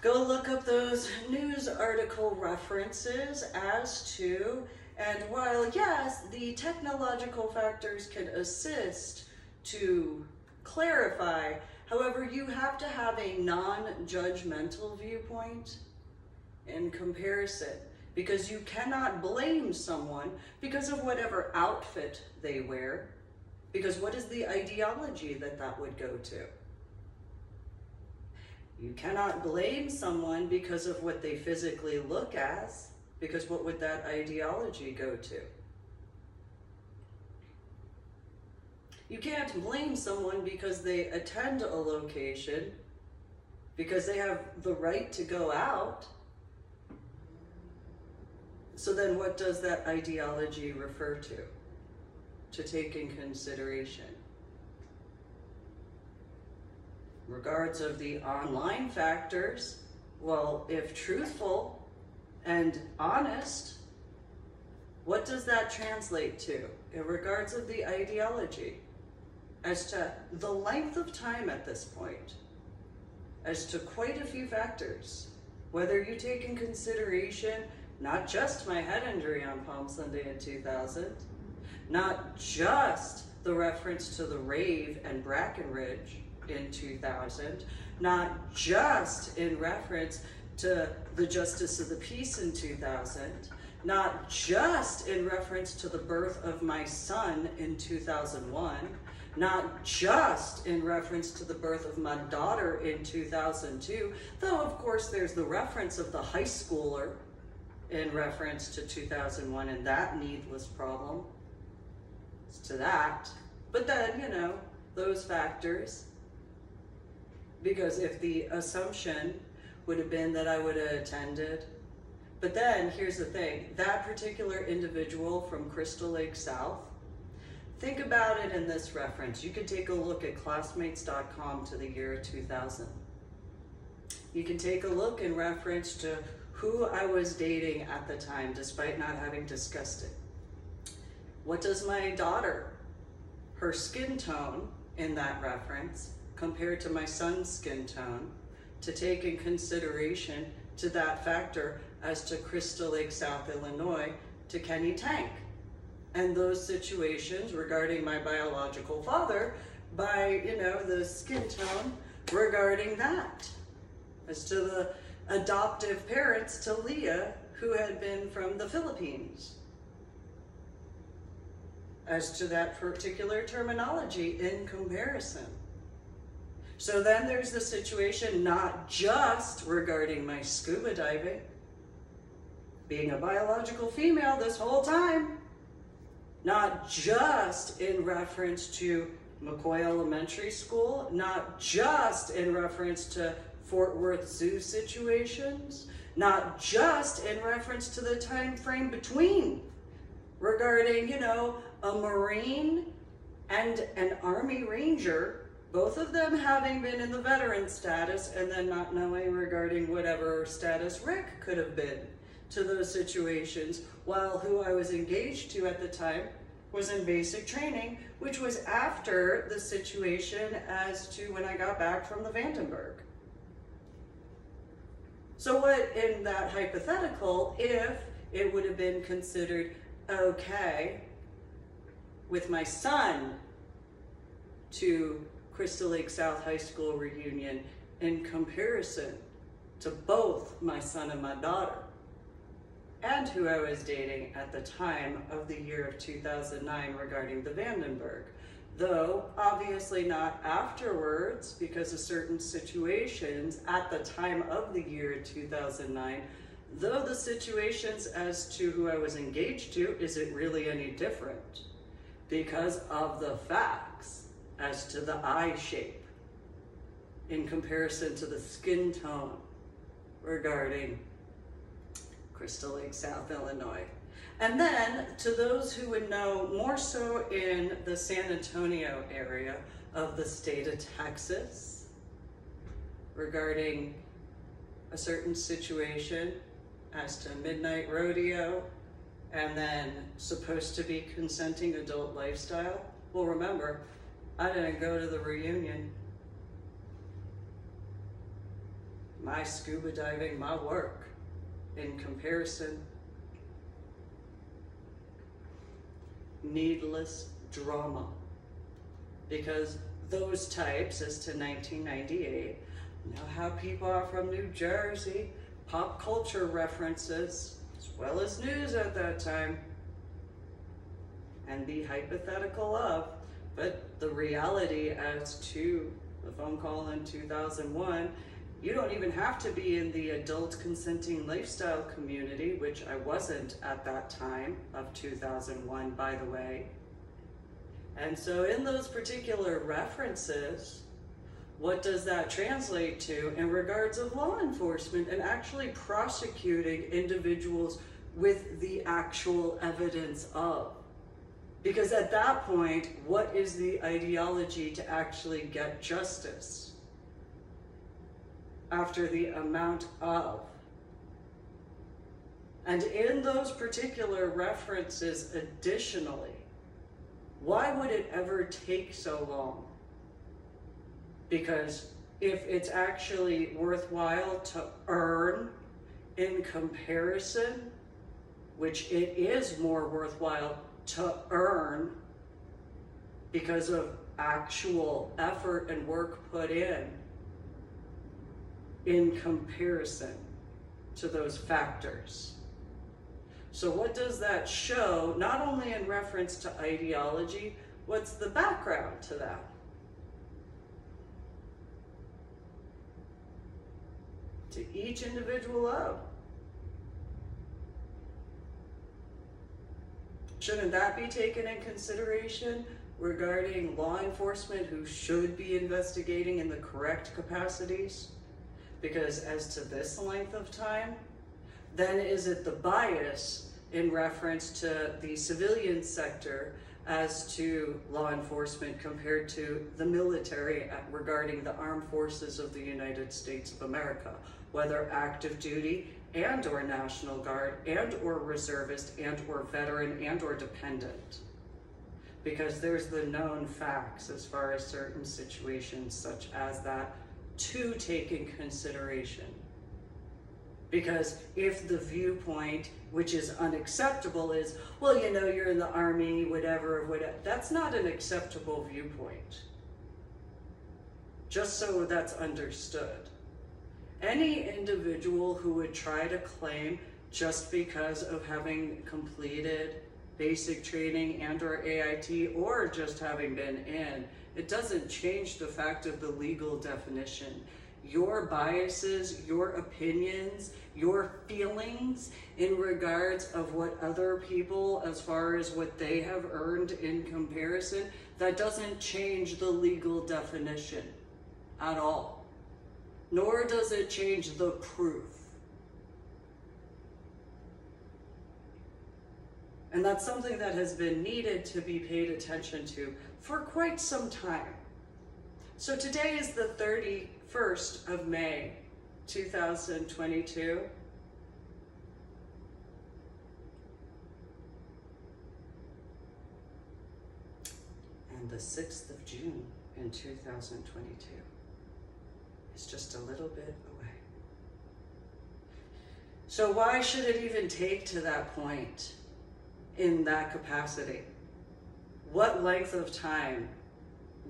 S1: go look up those news article references as to, and while yes, the technological factors can assist to clarify, however, you have to have a non-judgmental viewpoint in comparison, because you cannot blame someone because of whatever outfit they wear, because what is the ideology that that would go to? You cannot blame someone because of what they physically look as, because what would that ideology go to? You can't blame someone because they attend a location, because they have the right to go out. So then what does that ideology refer to take in consideration? Regards of the online factors, well, if truthful and honest, what does that translate to in regards of the ideology as to the length of time at this point, as to quite a few factors, whether you take in consideration not just my head injury on Palm Sunday in 2000, not just the reference to the rave and Brackenridge in 2000, not just in reference to the Justice of the Peace in 2000, not just in reference to the birth of my son in 2001, not just in reference to the birth of my daughter in 2002, though of course there's the reference of the high schooler in reference to 2001 and that needless problem to that. But then, you know, those factors, because if the assumption would have been that I would have attended, but then here's the thing, that particular individual from Crystal Lake South, think about it in this reference. You could take a look at classmates.com to the year 2000. you can take a look in reference to who I was dating at the time, despite not having discussed it. What does my daughter, her skin tone in that reference, compared to my son's skin tone, to take in consideration to that factor as to Crystal Lake, South Illinois, to Kenny Tank. And those situations regarding my biological father by, the skin tone regarding that. As to the adoptive parents to Leah, who had been from the Philippines. As to that particular terminology in comparison. So then there's the situation not just regarding my scuba diving, being a biological female this whole time, not just in reference to McCoy Elementary School, not just in reference to Fort Worth Zoo situations, not just in reference to the time frame between regarding, a Marine and an Army Ranger, both of them having been in the veteran status and then not knowing regarding whatever status Rick could have been to those situations, while who I was engaged to at the time was in basic training, which was after the situation as to when I got back from the Vandenberg. So what in that hypothetical, if it would have been considered okay with my son to Crystal Lake South High School reunion in comparison to both my son and my daughter, and who I was dating at the time of the year of 2009 regarding the Vandenberg. Though obviously not afterwards, because of certain situations at the time of the year 2009, though the situations as to who I was engaged to, is it really any different? Because of the facts as to the eye shape in comparison to the skin tone regarding Crystal Lake, South Illinois. And then to those who would know more so in the San Antonio area of the state of Texas regarding a certain situation as to midnight rodeo and then supposed to be consenting adult lifestyle. Well, remember, I didn't go to the reunion. My scuba diving, my work, in comparison, needless drama. Because those types, as to 1998, know how people are from New Jersey, pop culture references, as well as news at that time, and the hypothetical of, but the reality as to the phone call in 2001, you don't even have to be in the adult consenting lifestyle community, which I wasn't at that time of 2001, by the way. And so in those particular references, what does that translate to in regards of law enforcement and actually prosecuting individuals with the actual evidence of? Because at that point, what is the ideology to actually get justice? After the amount of. And in those particular references, additionally, why would it ever take so long? Because if it's actually worthwhile to earn in comparison, which it is more worthwhile to earn because of actual effort and work put in comparison to those factors. So what does that show, not only in reference to ideology, what's the background to that? To each individual of. Shouldn't that be taken in consideration regarding law enforcement who should be investigating in the correct capacities? Because as to this length of time, then is it the bias in reference to the civilian sector as to law enforcement compared to the military regarding the armed forces of the United States of America, whether active duty and or National Guard and or reservist and or veteran and or dependent. Because there's the known facts as far as certain situations such as that to take in consideration. Because if the viewpoint, which is unacceptable, is, well, you know, you're in the Army, whatever, that's not an acceptable viewpoint. Just so that's understood. Any individual who would try to claim just because of having completed basic training and or AIT or just having been in, it doesn't change the fact of the legal definition. Your biases, your opinions, your feelings in regards of what other people, as far as what they have earned in comparison, that doesn't change the legal definition at all. Nor does it change the proof. And that's something that has been needed to be paid attention to for quite some time. So today is the 31st of May, 2022. And the 6th of June in 2022 is just a little bit away. So why should it even take to that point in that capacity? What length of time,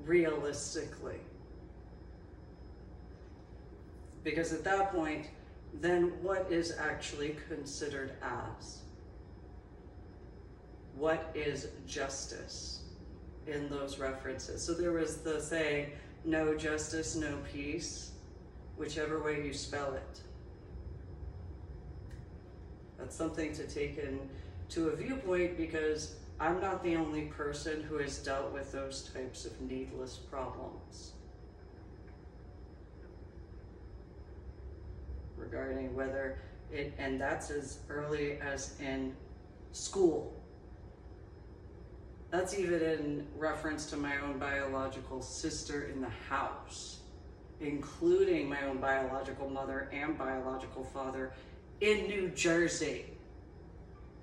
S1: realistically? Because at that point, then what is actually considered as? What is justice in those references? So there was the saying, no justice, no peace, whichever way you spell it. That's something to take into a viewpoint, because I'm not the only person who has dealt with those types of needless problems regarding whether it, and that's as early as in school. That's even in reference to my own biological sister in the house, including my own biological mother and biological father in New Jersey.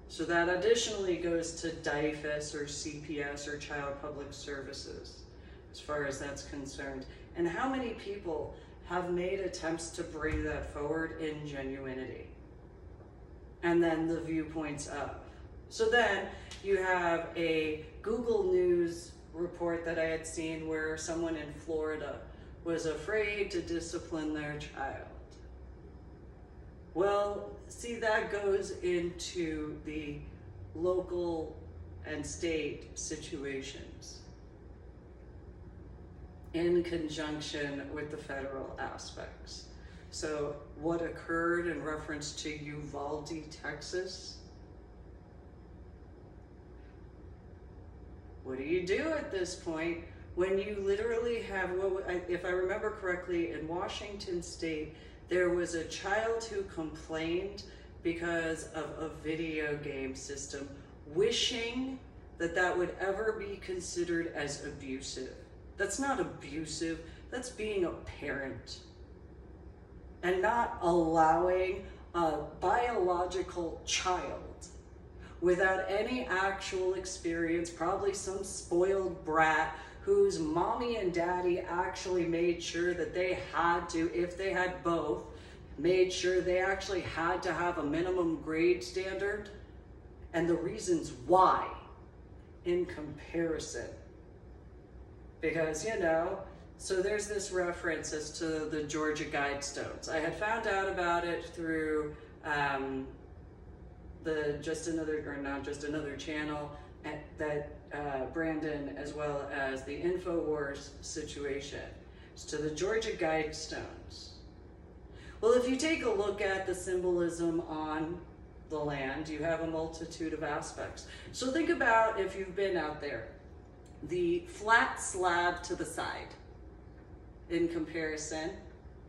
S1: So that additionally goes to DIFAS or CPS or Child Public Services, as far as that's concerned. And how many people have made attempts to bring that forward in genuinity? And then the viewpoints of. So then you have a Google News report that I had seen where someone in Florida was afraid to discipline their child. Well, see, that goes into the local and state situations in conjunction with the federal aspects. So what occurred in reference to Uvalde, Texas? What do you do at this point when you literally have, if I remember correctly, in Washington State, there was a child who complained because of a video game system, wishing that that would ever be considered as abusive. That's not abusive, that's being a parent. And not allowing a biological child without any actual experience, probably some spoiled brat whose mommy and daddy actually made sure that they had to, if they had both, made sure they actually had to have a minimum grade standard, and the reasons why in comparison. Because, you know, so there's this reference as to the Georgia Guidestones. I had found out about it through the Just Another channel that Brandon, as well as the InfoWars situation. It's to the Georgia Guidestones. Well, if you take a look at the symbolism on the land, you have a multitude of aspects. So think about, if you've been out there, the flat slab to the side in comparison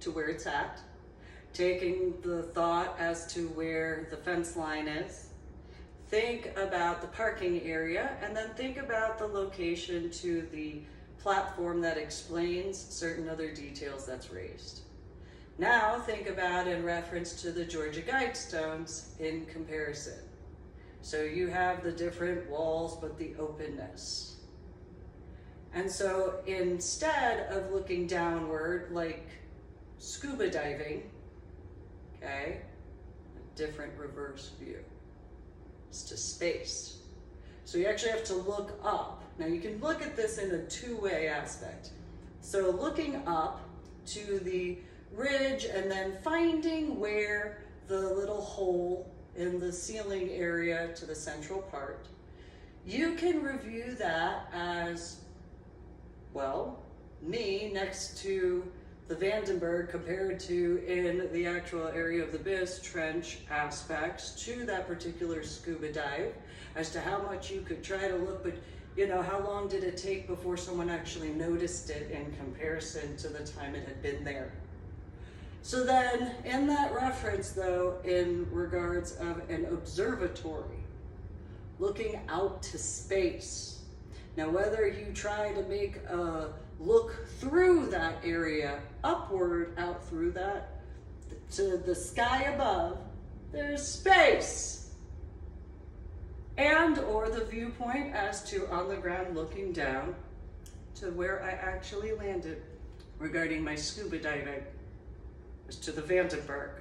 S1: to where it's at, taking the thought as to where the fence line is,
S2: think about the parking area, and then think about the location to the platform that explains certain other details that's raised. Now think about in reference to the Georgia Guidestones in comparison. So you have the different walls, but the openness. And so instead of looking downward like scuba diving, okay, a different reverse view. It's to space. So you actually have to look up. Now you can look at this in a two-way aspect. So looking up to the ridge and then finding where the little hole in the ceiling area to the central part, you can review that as, well, me next to the Vandenberg compared to in the actual area of the Abyss trench aspects to that particular scuba dive, as to how much you could try to look, but you know, how long did it take before someone actually noticed it in comparison to the time it had been there? So then in that reference though, in regards of an observatory, looking out to space. Now whether you try to make a look through that area, upward out through that, to the sky above, there's space. And or the viewpoint as to on the ground looking down to where I actually landed regarding my scuba diving, as to the Vandenberg.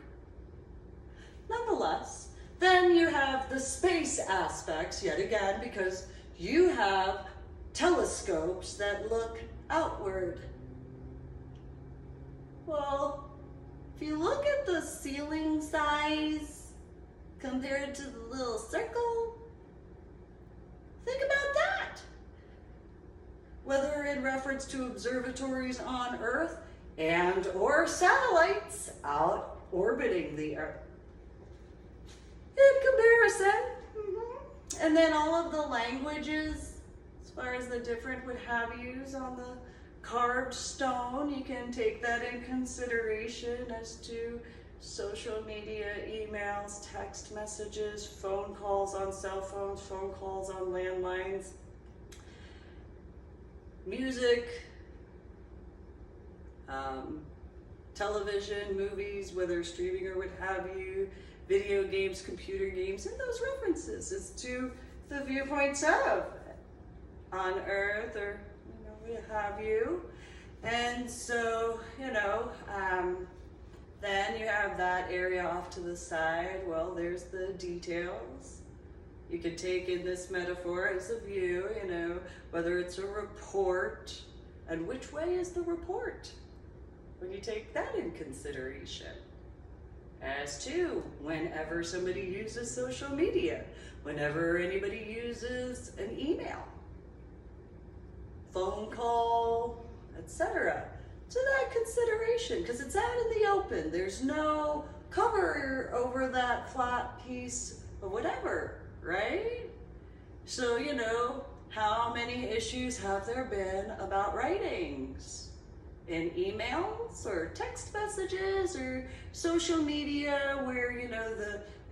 S2: Nonetheless, then you have the space aspects yet again, because you have telescopes that look outward. Well, if you look at the ceiling size compared to the little circle, think about that. Whether in reference to observatories on Earth and or satellites out orbiting the Earth. In comparison, and then all of the languages, as far as the different what have yous on the carved stone, you can take that in consideration as to social media, emails, text messages, phone calls on cell phones, phone calls on landlines, music, television, movies, whether streaming or what have you, video games, computer games, and those references as to the viewpoints of on Earth or what have you. And so, then you have that area off to the side. Well, there's the details. You could take in this metaphor as a view, whether it's a report, and which way is the report when you take that in consideration. As to whenever somebody uses social media, whenever anybody uses an email, phone call, etc. To that consideration, because it's out in the open. There's no cover over that flat piece or whatever, right? So, how many issues have there been about writings? In emails or text messages or social media where,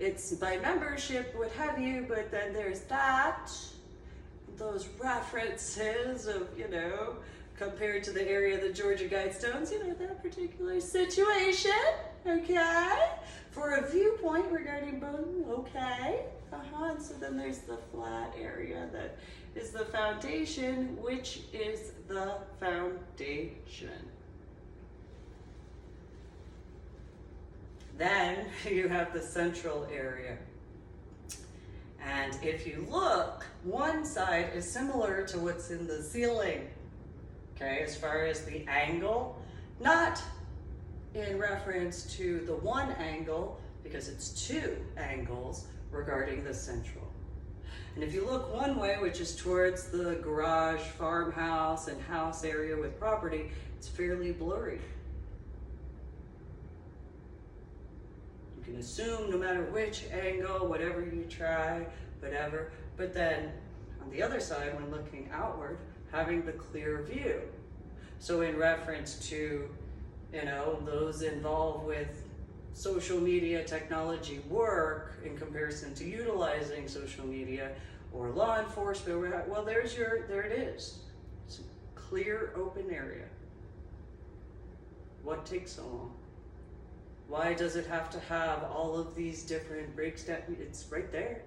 S2: it's by membership, what have you, but then there's that, those references of, compared to the area of the Georgia Guidestones, that particular situation, okay? For a viewpoint regarding both, okay, and so then there's the flat area that is the foundation, which is the foundation. Then you have the central area. And if you look, one side is similar to what's in the ceiling, okay, as far as the angle, not in reference to the one angle, because it's two angles regarding the central. And if you look one way, which is towards the garage, farmhouse, and house area with property, it's fairly blurry. You can assume no matter which angle, whatever you try, whatever, but then on the other side, when looking outward, having the clear view. So in reference to, those involved with
S1: social media technology work in comparison to utilizing social media or law enforcement, well, there it is. It's a clear, open area. What takes so long? Why does it have to have all of these different breaks down? It's right there.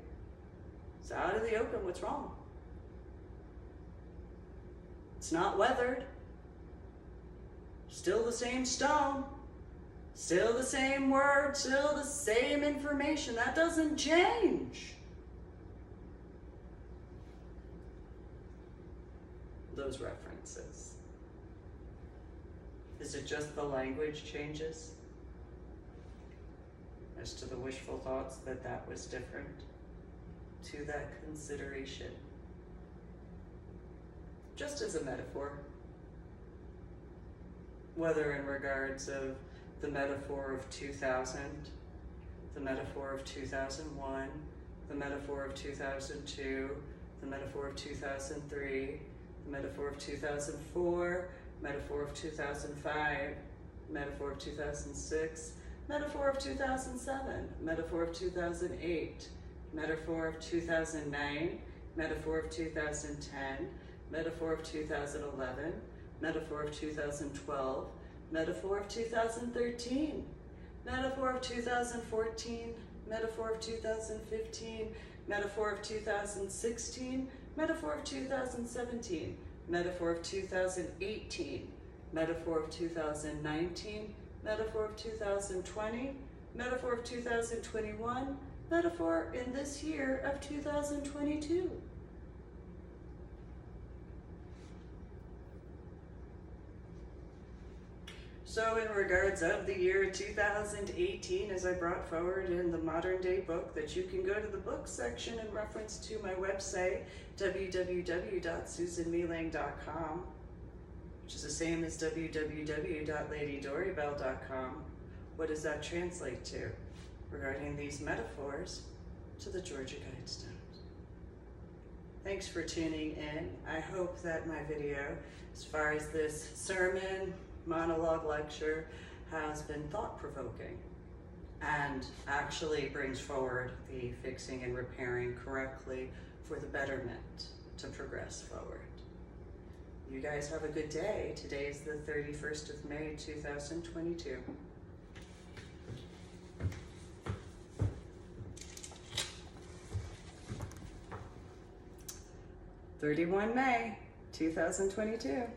S1: It's out of the open. What's wrong? It's not weathered. Still the same stone. Still the same word. Still the same information. That doesn't change. Those references. Is it just the language changes? As to the wishful thoughts that was different? To that consideration. Just as a metaphor. Whether in regards of the metaphor of 2000, the metaphor of 2001, the metaphor of 2002, the metaphor of 2003, the metaphor of 2004, metaphor of 2005, metaphor of 2006, metaphor of 2007, metaphor of 2008, metaphor of 2009, metaphor of 2010, metaphor of 2011, metaphor of 2012, metaphor of 2013, metaphor of 2014, metaphor of 2015, metaphor of 2016, metaphor of 2017, metaphor of 2018, metaphor of 2019, metaphor of 2020, metaphor of 2021, metaphor in this year of 2022. So in regards of the year 2018, as I brought forward in the modern day book, that you can go to the book section in reference to my website, www.susanmealing.com, which is the same as www.ladydoribell.com. What does that translate to regarding these metaphors to the Georgia Guidestones? Thanks for tuning in. I hope that my video, as far as this sermon, monologue lecture, has been thought-provoking and actually brings forward the fixing and repairing correctly for the betterment to progress forward. You guys have a good day. Today is the 31st of May, 2022. (31 May 2022).